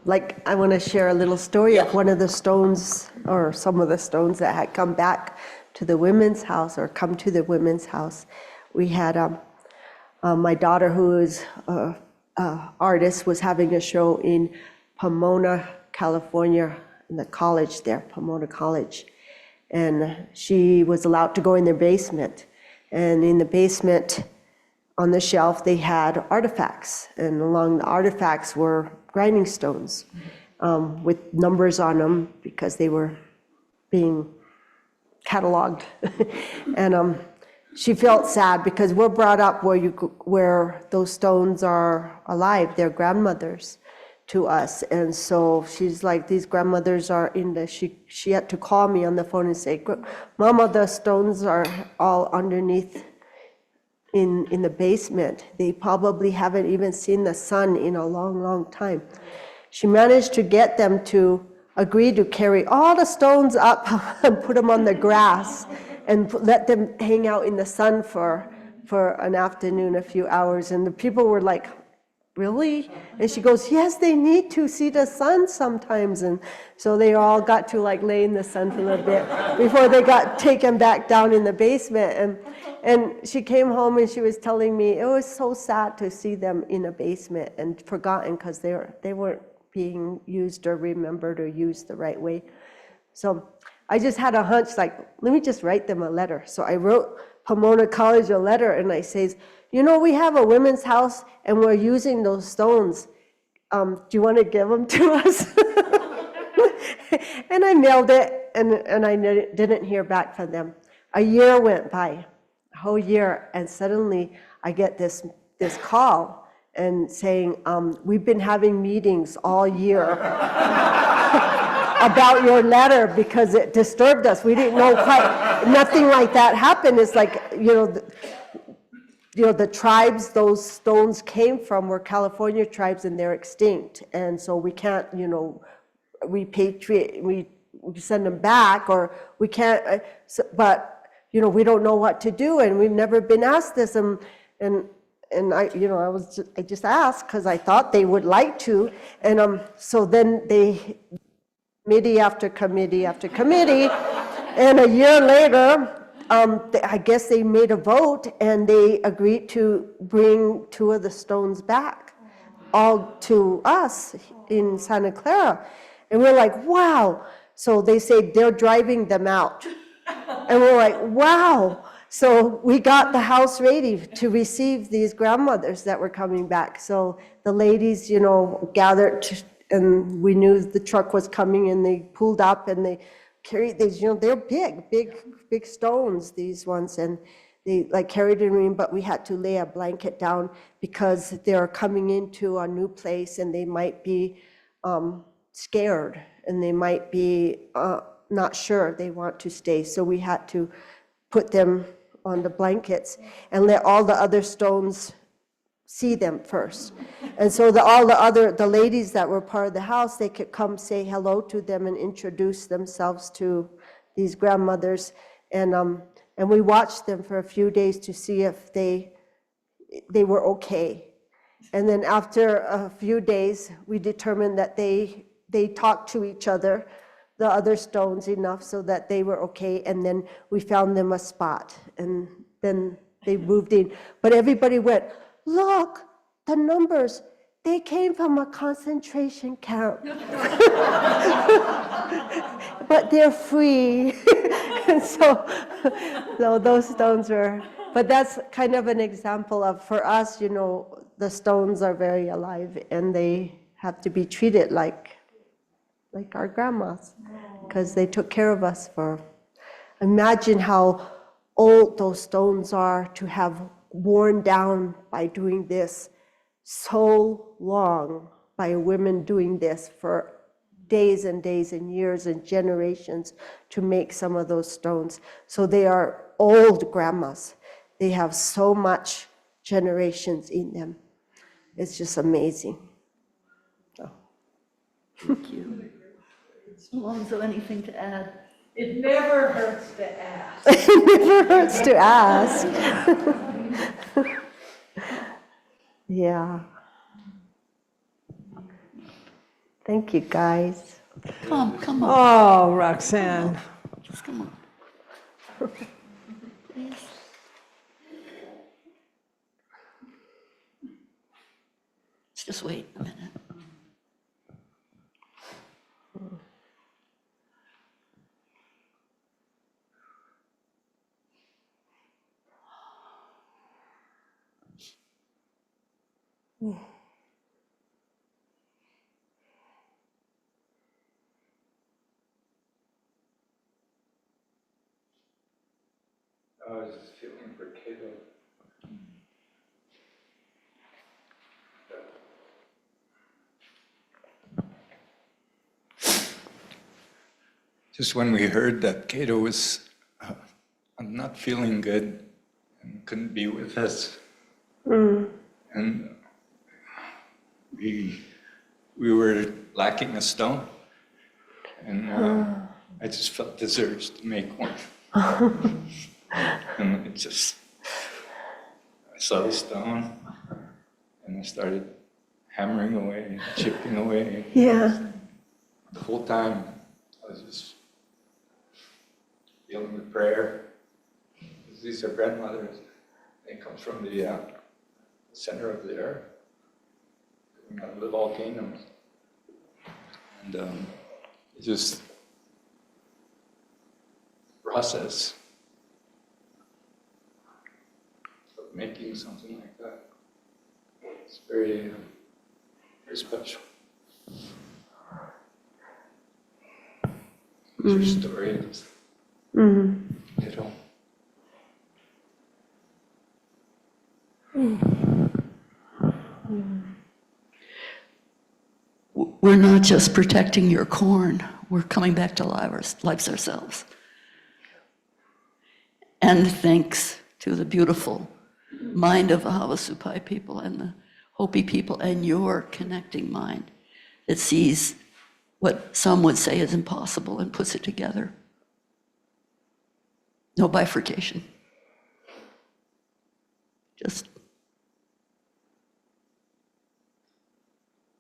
Like, I want to share a little story of one of the stones, or some of the stones that had come back to the women's house, or come to the women's house. We had my daughter, who is an artist, was having a show in Pomona, California, in the college there, Pomona College. And she was allowed to go in their basement. And in the basement, on the shelf, they had artifacts. And along the artifacts were grinding stones with numbers on them, because they were being cataloged. And she felt sad, because we're brought up where those stones are alive. They're grandmothers to us. And so she's like, these grandmothers are she had to call me on the phone and say, Mama, the stones are all underneath in the basement. They probably haven't even seen the sun in a long, long time. She managed to get them to agree to carry all the stones up and put them on the grass and let them hang out in the sun for an afternoon, a few hours. And the people were like, really? And she goes, yes, they need to see the sun sometimes. And so they all got to lay in the sun for a little bit before they got taken back down in the basement. And she came home and she was telling me it was so sad to see them in a basement and forgotten, because they weren't being used or remembered or used the right way. So I just had a hunch, let me just write them a letter. So I wrote Pomona College a letter, and I says, we have a women's house and we're using those stones. Do you want to give them to us? And I mailed it, and I didn't hear back from them. A year went by, a whole year, and suddenly I get this call and saying, we've been having meetings all year about your letter because it disturbed us. We didn't know quite, nothing like that happened. It's like, the tribes those stones came from were California tribes, and they're extinct. And so we can't, repatriate, we send them back, or we can't, but, we don't know what to do, and we've never been asked this. And I just asked because I thought they would like to. And so then committee after committee after committee, and a year later, I guess they made a vote, and they agreed to bring 2 of the stones back, all to us in Santa Clara. And we're like, wow. So they say they're driving them out. And we're like, wow. So we got the house ready to receive these grandmothers that were coming back. So the ladies, gathered, and we knew the truck was coming, and they pulled up, and they carried these, they're big stones, these ones, and they carried it in, but we had to lay a blanket down because they're coming into a new place, and they might be scared, and they might be not sure they want to stay. So we had to put them on the blankets and let all the other stones see them first. And so the ladies that were part of the house, they could come say hello to them and introduce themselves to these grandmothers. And we watched them for a few days to see if they were okay. And then after a few days, we determined that they talked to each other, the other stones, enough so that they were okay. And then we found them a spot, and then they moved in. But everybody went, look, the numbers, they came from a concentration camp. But they're free. And so those stones were, but that's kind of an example of, for us, you know, the stones are very alive and they have to be treated like our grandmas, because they took care of us for, imagine how old those stones are to have worn down by doing this so long, by women doing this for days and days and years and generations to make some of those stones. So they are old grandmas. They have so much generations in them. It's just amazing. So. Thank you. Alonzo, anything to add? It never hurts to ask. It never hurts to ask. Yeah. Thank you, guys. Come on, Oh, Roxanne. just come on. Please. Let's just wait a minute. I was just feeling for Cato. Just when we heard that Cato was not feeling good and couldn't be with us, and we were lacking a stone, and I just felt this urge to make one. And it just, I saw the stone, and I started hammering away, chipping away. Yeah. The whole time, I was just dealing with prayer. These are grandmothers. They come from the center of the earth, coming out of the volcanoes. And it's just process of making something like that. It's very, very special. Your story is, you know. We're not just protecting your corn, we're coming back to lives ourselves. And thanks to the beautiful mind of the Havasupai people and the Hopi people and your connecting mind that sees what some would say is impossible and puts it together. No bifurcation. Just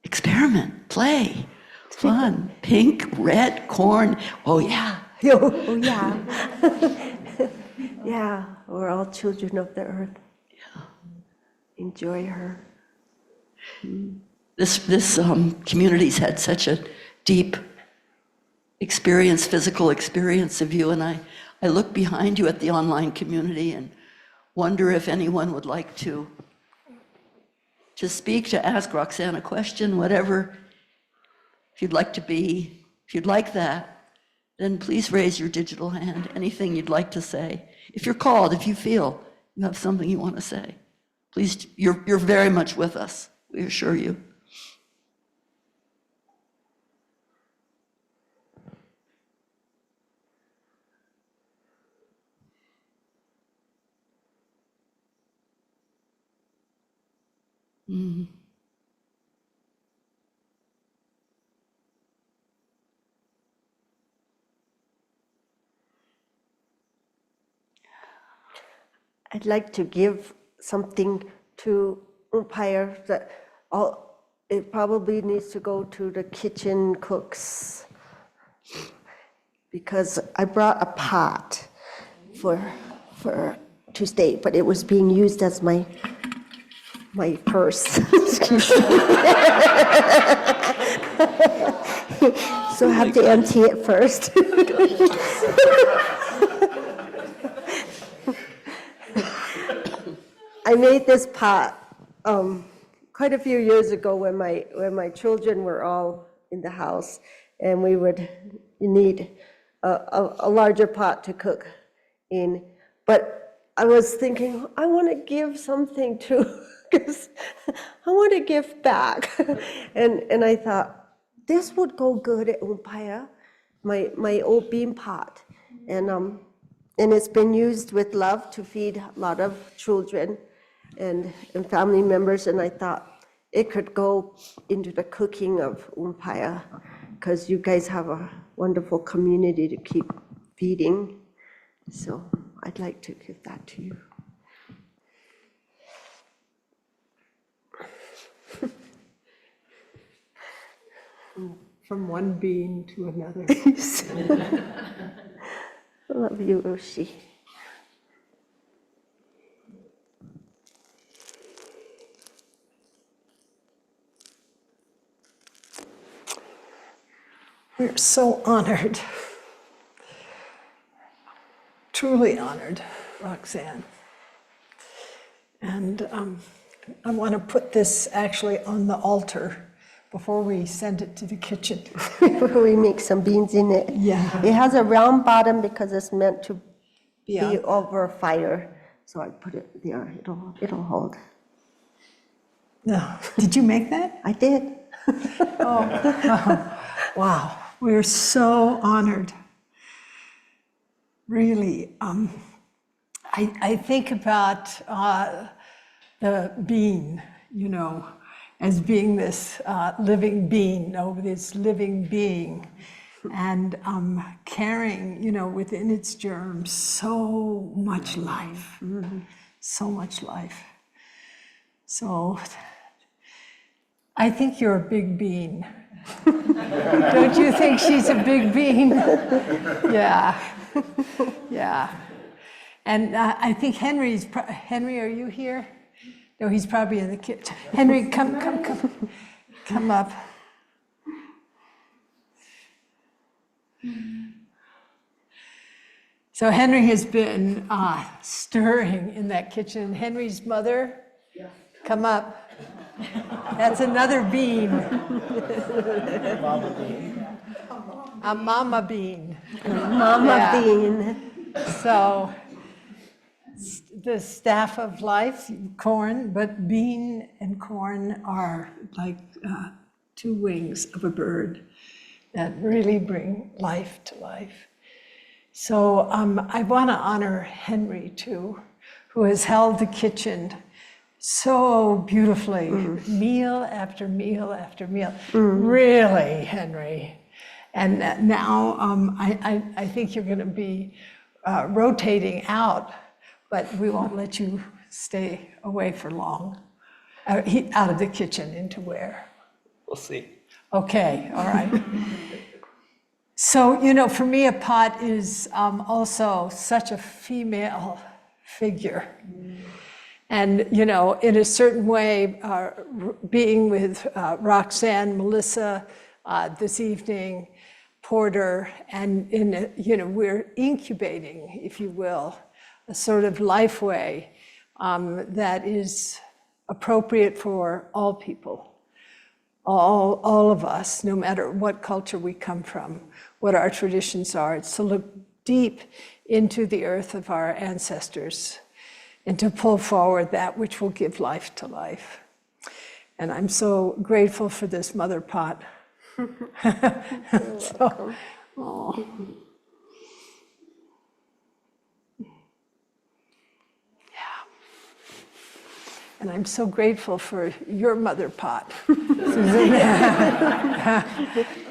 experiment, play, fun, pink, red, corn. Oh yeah. Oh, yeah. Yeah, we're all children of the earth. Yeah. Enjoy her. This community's had such a deep experience, physical experience of you, and I look behind you at the online community and wonder if anyone would like to speak, to ask Roxanne a question, whatever. If you'd like to be, if you'd like that, then please raise your digital hand, anything you'd like to say. If you're called, if you feel you have something you want to say, please, you're very much with us, we assure you. I'd like to give something to umpire that it probably needs to go to the kitchen cooks, because I brought a pot for to stay, but it was being used as my purse. Excuse me. So I have to empty it first. I made this pot quite a few years ago when my children were all in the house, and we would need a larger pot to cook in. But I was thinking, I want to give something to, because I want to give back. And I thought, this would go good at Umpaya, my old bean pot. And it's been used with love to feed a lot of children and family members. And I thought it could go into the cooking of Umpaya, because you guys have a wonderful community to keep feeding. So I'd like to give that to you. From one bean to another. I love you, Oshi. We're so honored, truly honored, Roxanne. And I want to put this actually on the altar before we send it to the kitchen. We make some beans in it. Yeah. It has a round bottom because it's meant to be Yeah. over fire. So I put it there. It'll hold. No. Did you make that? I did. Wow. We're so honored. Really, I think about the bean, as being this living being, this living being, and carrying, within its germs so much life, so much life. So I think you're a big bean. Don't you think she's a big bean? Yeah, yeah. And I think Henry, are you here? No, he's probably in the kitchen. Henry, come up. So Henry has been stirring in that kitchen. Henry's mother, come up. That's another bean. A mama bean. Mama Yeah. bean. So the staff of life, corn, but bean and corn are like two wings of a bird that really bring life to life. So I want to honor Henry too, who has held the kitchen so beautifully, meal after meal after meal. Really, Henry. And now I think you're going to be rotating out, but we won't let you stay away for long. Out of the kitchen into where? We'll see. Okay, all right. So, for me, a pot is also such a female figure. And, in a certain way, being with Roxanne, Melissa this evening, Porter, and we're incubating, if you will, a sort of life way that is appropriate for all people, all of us, no matter what culture we come from, what our traditions are. It's to look deep into the earth of our ancestors and to pull forward that which will give life to life. And I'm so grateful for this mother pot. So, oh. Yeah. And I'm so grateful for your mother pot.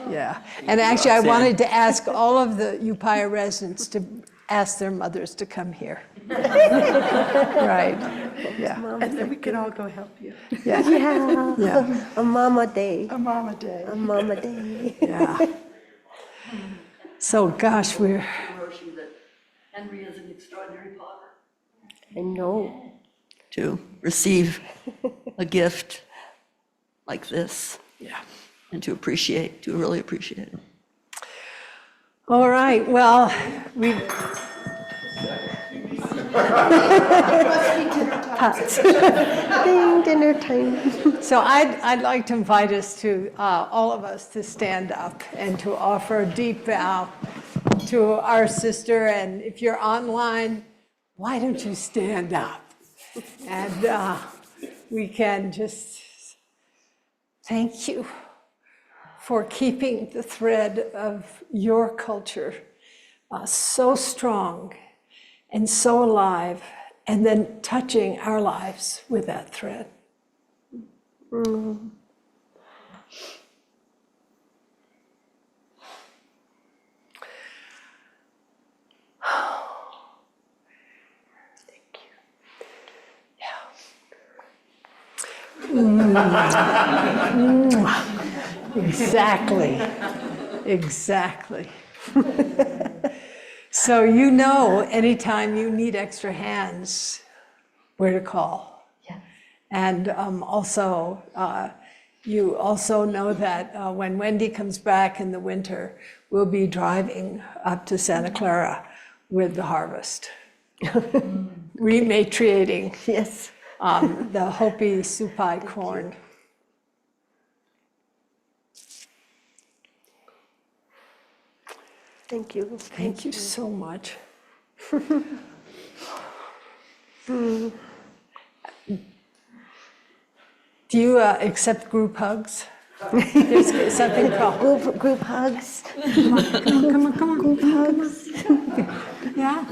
Yeah. And actually, I wanted to ask all of the Upaya residents to ask their mothers to come here. Right. Yeah, And then we can all go help you. yeah, Yeah, yeah, a mama day, A mama day. a mama day. yeah. So gosh, we're, Hiroshi, that Henry is an extraordinary potter. I know. To receive a gift like this yeah. and to really appreciate it. All right, well, we, Ding, dinner time. so I'd like to invite us to, all of us to stand up and to offer a deep bow to our sister. And if you're online, why don't you stand up? And we can just thank you for keeping the thread of your culture so strong and so alive, and then touching our lives with that thread. Exactly, exactly. So you know, anytime you need extra hands, where to call. Yeah. And also, you also know that when Wendy comes back in the winter, we'll be driving up to Santa Clara with the harvest. Repatriating Yes. the Hopi Supai corn. Thank you. Thank you so much. Do you accept group hugs? There's something called, Group hugs. come on, come on. Group hugs. Yeah,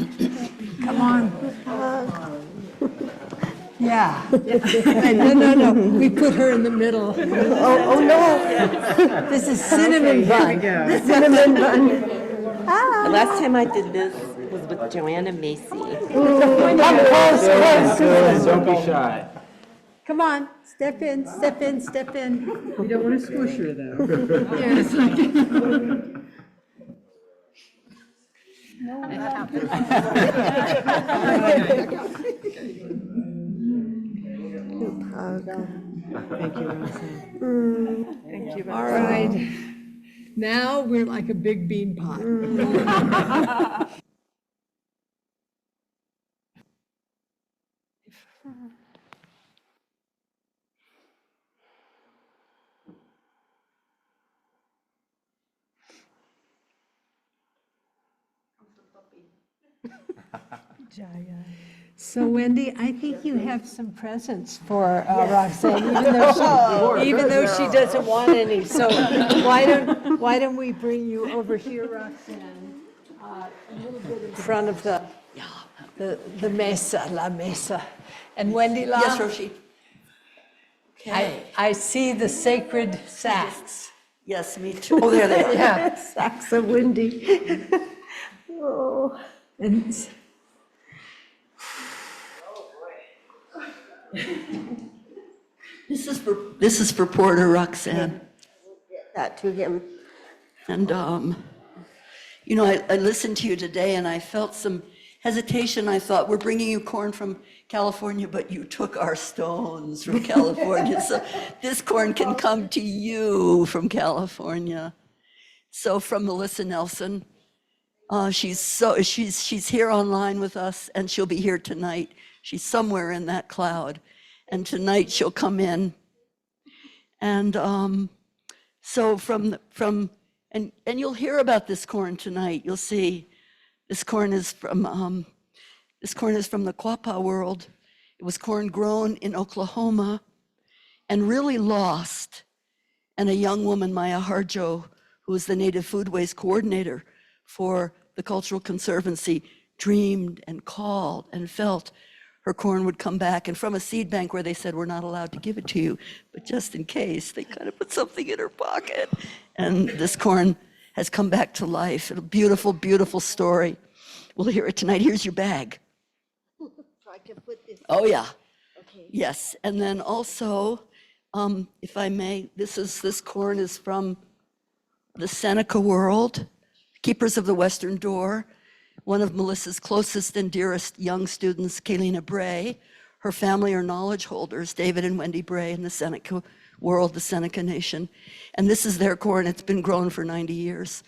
come on. Yeah. No, we put her in the middle. Oh no, This is cinnamon bun. the cinnamon bun. The last time I did this was with Joanna Macy. Don't be shy. Come on, step in, step in, step in. You don't want to squish her, though. Yes. Thank you, Roxanne. All right. Now we're like a big bean pot. So Wendy, I think you have some presents for Roxanne, even though she doesn't want any. So why don't we bring you over here, Roxanne, a little bit in front of the mesa, la mesa. And Wendy, la, Yes, Roshi. Okay. I see the sacred sacks. Yes, me too. Oh, there they are. Yeah. Sacks of windy. Oh, And This is for Porter, Roxanne. that to him. And, you know, I listened to you today and I felt some hesitation. I thought, we're bringing you corn from California, but you took our stones from California. So this corn can come to you from California. So from Melissa Nelson, she's here online with us and she'll be here tonight. She's somewhere in that cloud. And tonight she'll come in. And so and you'll hear about this corn tonight. You'll see this corn is from the Quapaw world. It was corn grown in Oklahoma and really lost. And a young woman, Maya Harjo, who was the Native Foodways coordinator for the Cultural Conservancy, dreamed and called and felt her corn would come back. And from a seed bank where they said, we're not allowed to give it to you, but just in case, they kind of put something in her pocket. And this corn has come back to life. A beautiful, beautiful story. We'll hear it tonight. Here's your bag. So I can put this. Oh, yeah. Yes, and then also, if I may, this corn is from the Seneca World, Keepers of the Western Door, one of Melissa's closest and dearest young students, Kaylina Bray. Her family are knowledge holders, David and Wendy Bray in the Seneca World, the Seneca Nation. And this is their corn. It's been grown for 90 years.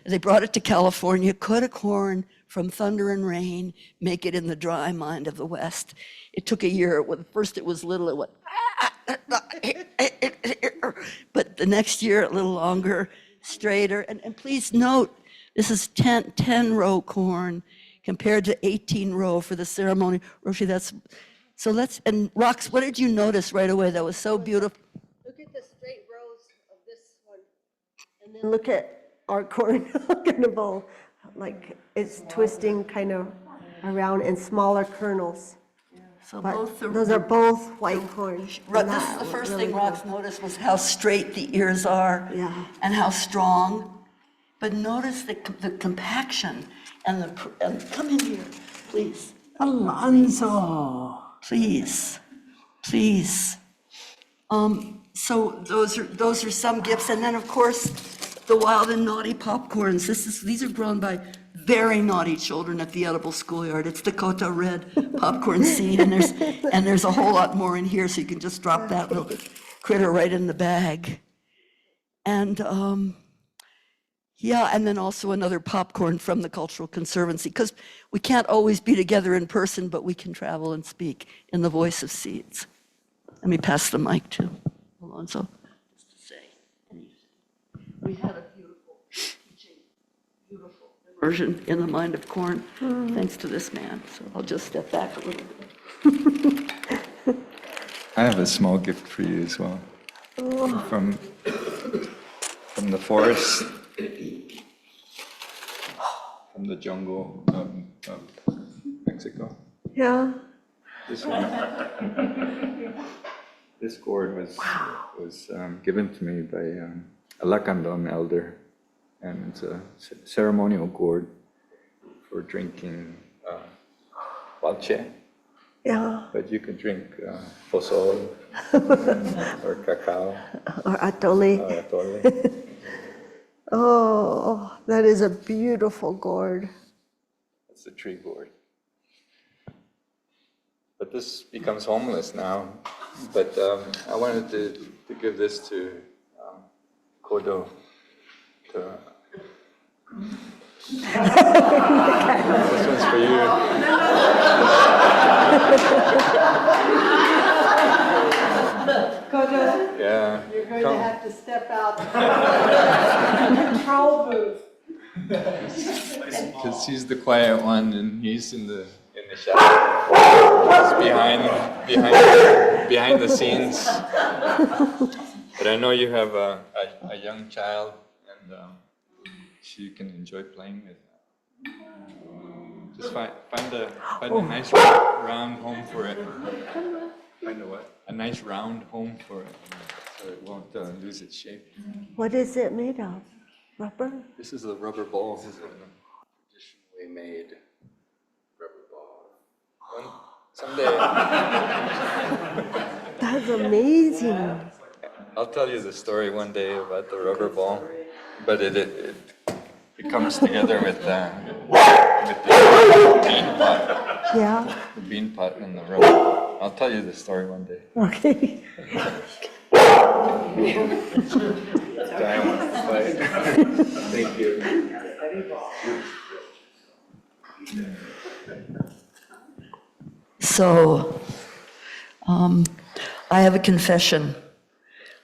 They brought it to California, could a corn from thunder and rain make it in the dry mind of the West. It took a year. First it was little, it went, but the next year, a little longer, straighter. And please note, this is 10-row corn compared to 18-row for the ceremony. Roshi, and Rox, what did you notice right away that was so beautiful? Look at the straight rows of this one, and then look at our corn in the bowl. Like it's twisting kind of around in smaller kernels. So But those are both white corn. This is the first thing Rox noticed was how straight the ears are Yeah. and how strong. But notice the compaction and come in here, please. Alonzo. Please. So those are some gifts, and then of course the wild and naughty popcorns. These are grown by very naughty children at the Edible Schoolyard. It's Dakota red popcorn seed, and there's a whole lot more in here, so you can just drop that little critter right in the bag. And and then also another popcorn from the Cultural Conservancy, because we can't always be together in person, but we can travel and speak in the voice of seeds. Let me pass the mic to Alonzo, just to say. We had a beautiful teaching, beautiful immersion in the mind of corn, thanks to this man. So I'll just step back a little bit. I have a small gift for you as well. From the forest, from the jungle of Mexico. Yeah. This gourd was given to me by a Lacandon elder, and it's a ceremonial gourd for drinking hualche. Yeah. But you can drink pozol or cacao Or atole. or atole. Oh, that is a beautiful gourd. That's the tree gourd. But this becomes homeless now. But I wanted to give this to Kodo. This one's for you. Kodo, Yeah. you're going Come. to have to step out the control booth. Because he's the quiet one, and he's in the shadow. He's behind the scenes. But I know you have a young child, and she can enjoy playing with. Just find a nice round home for it. Find a what? A nice round home for it, so it won't lose its shape. What is it made of? Rubber? This is a rubber ball. This is a traditionally made rubber ball. Someday, That's amazing. I'll tell you the story one day about the rubber ball, but it comes together with the bean pot. Yeah. The bean pot and the rubber. I'll tell you the story one day. Okay. Diane wants to play. Thank you. So, I have a confession.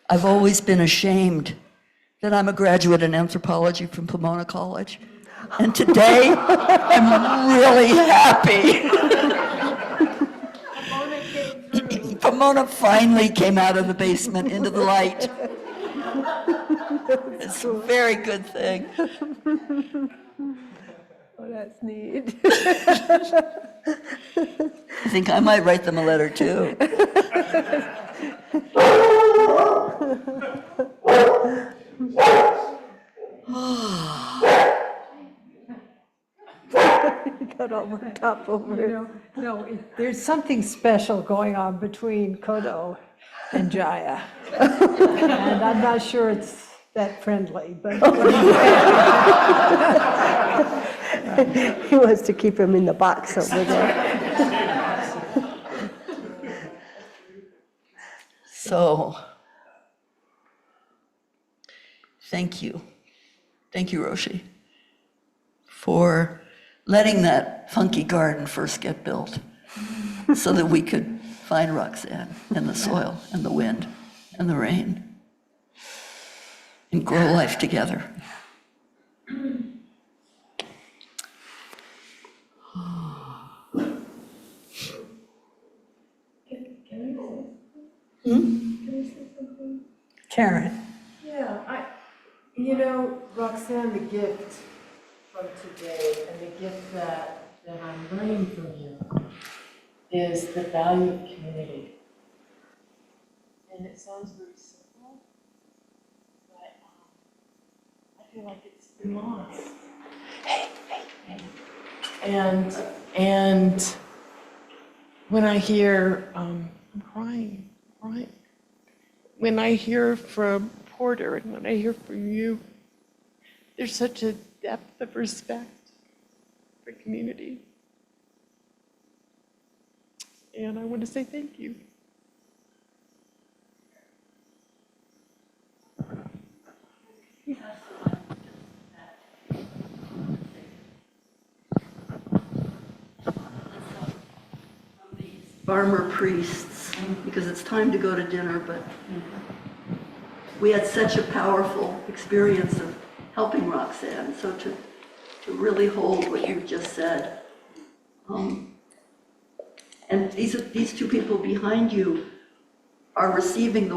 I've always been ashamed that I'm a graduate in anthropology from Pomona College. And today, I'm really happy. Pomona finally came out of the basement into the light. It's a very good thing. Oh, that's neat. I think I might write them a letter too. got all worked up over it. There's something special going on between Kodo and Jaya. And I'm not sure it's that friendly, but He wants to keep him in the box over there. So, thank you. Thank you, Roshi, for letting that funky garden first get built so that we could find Roxanne and the soil and the wind and the rain and grow life together. Karen. Yeah, Roxanne, the gift from today and the gift that I'm learning from you is the value of community. And it sounds very simple, but I feel like it's been lost. Hey. And when I hear, I'm crying. When I hear from Porter and when I hear from you, there's such a depth of respect for community. And I want to say thank you. Farmer priests, because it's time to go to dinner, but we had such a powerful experience of helping Roxanne, so to really hold what you've just said. And these two people behind you are receiving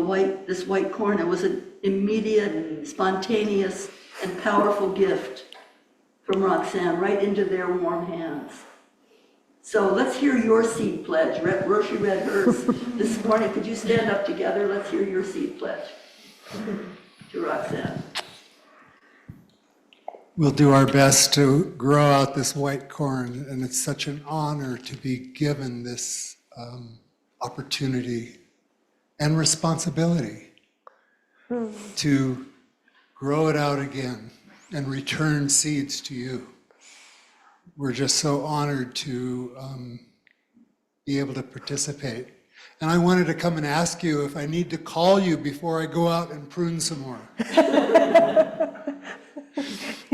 this white corn. It was an immediate, spontaneous, and powerful gift from Roxanne right into their warm hands. So let's hear your seed pledge. Roshi read hers this morning. Could you stand up together? Let's hear your seed pledge to Roxanne. We'll do our best to grow out this white corn, and it's such an honor to be given this opportunity and responsibility to grow it out again and return seeds to you. We're just so honored to be able to participate. And I wanted to come and ask you if I need to call you before I go out and prune some more.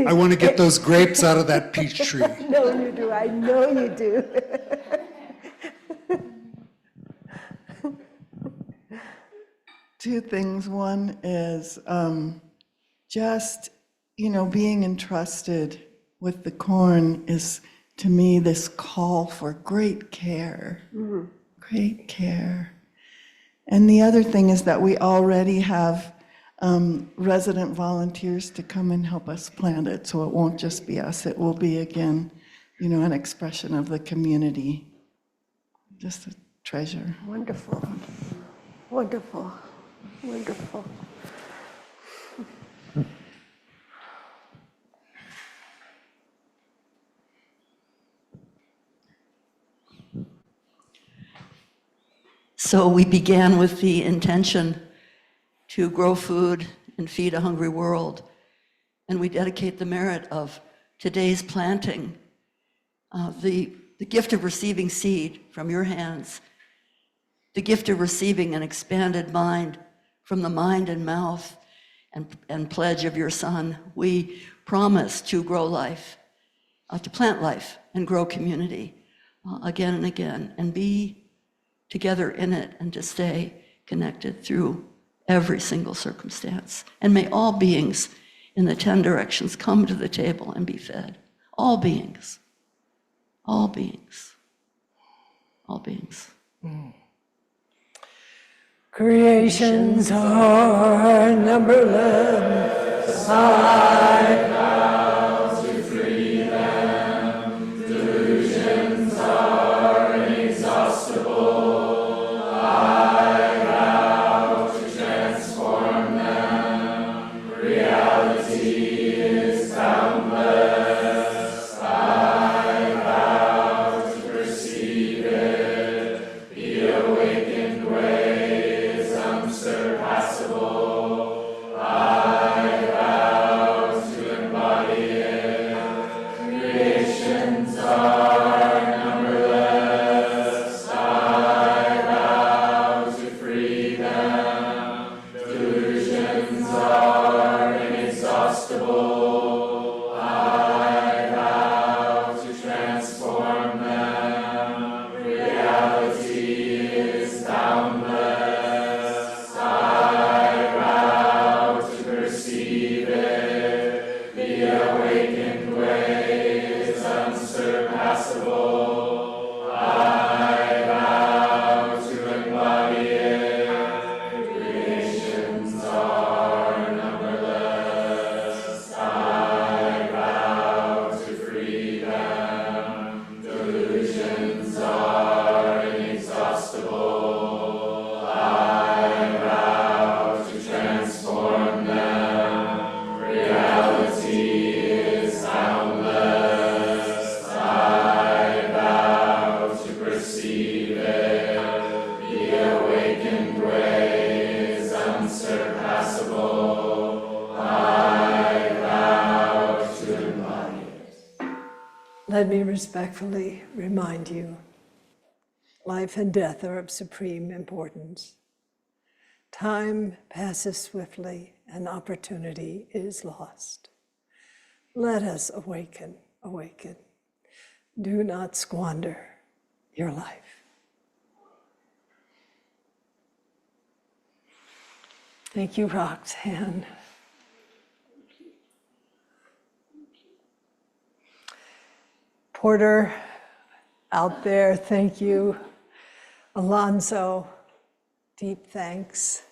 I want to get those grapes out of that peach tree. No, you do. I know you do. Two things. One is just, being entrusted with the corn is, to me, this call for great care. Great care. And the other thing is that we already have resident volunteers to come and help us plant it, so it won't just be us. It will be, again, an expression of the community. Just a treasure. Wonderful. Wonderful. Wonderful. So we began with the intention to grow food and feed a hungry world. And we dedicate the merit of today's planting, the gift of receiving seed from your hands, the gift of receiving an expanded mind from the mind and mouth and pledge of your son. We promise to grow life, to plant life and grow community again and again, and be together in it, and to stay connected through every single circumstance. And may all beings in the 10 directions come to the table and be fed. All beings. All beings. All beings. Creations are numberless. I vow to free them. Delusions are inexhaustible. I vow to transform them. Reality is boundless. I vow Let me respectfully remind you, life and death are of supreme importance. Time passes swiftly and opportunity is lost. Let us awaken, awaken. Do not squander your life. Thank you, Roxanne. Porter, out there, thank you. Alonzo, deep thanks.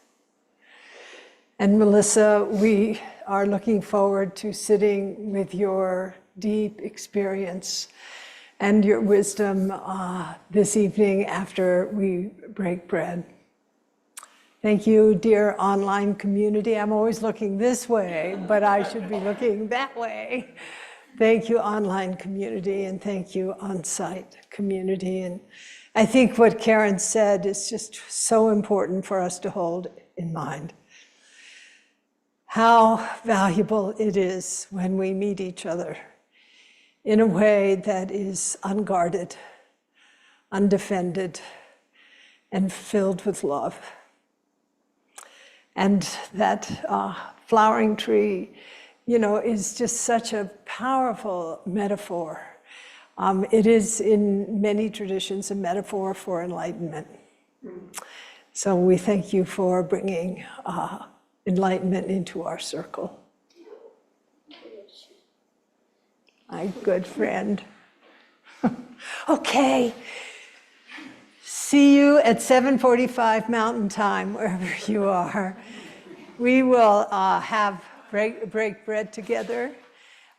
And Melissa, we are looking forward to sitting with your deep experience and your wisdom this evening after we break bread. Thank you, dear online community. I'm always looking this way, but I should be looking that way. Thank you, online community, and thank you, on-site community. And I think what Karen said is just so important for us to hold in mind. How valuable it is when we meet each other in a way that is unguarded, undefended, and filled with love. And that flowering tree, is just such a powerful metaphor. It is in many traditions a metaphor for enlightenment. So we thank you for bringing enlightenment into our circle. My good friend. Okay. See you at 7:45 Mountain Time, wherever you are. We will have break bread together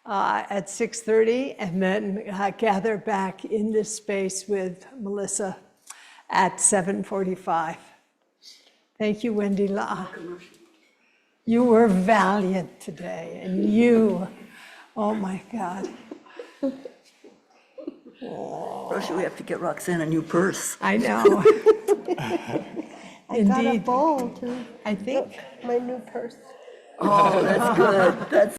at 6:30, and then gather back in this space with Melissa at 7:45. Thank you, Wendy La. You were valiant today, and you, oh my God. Roshi, we have to get Roxanne a new purse. I know. I got a Indeed. bowl too. I think. My new purse. Oh, that's good. That's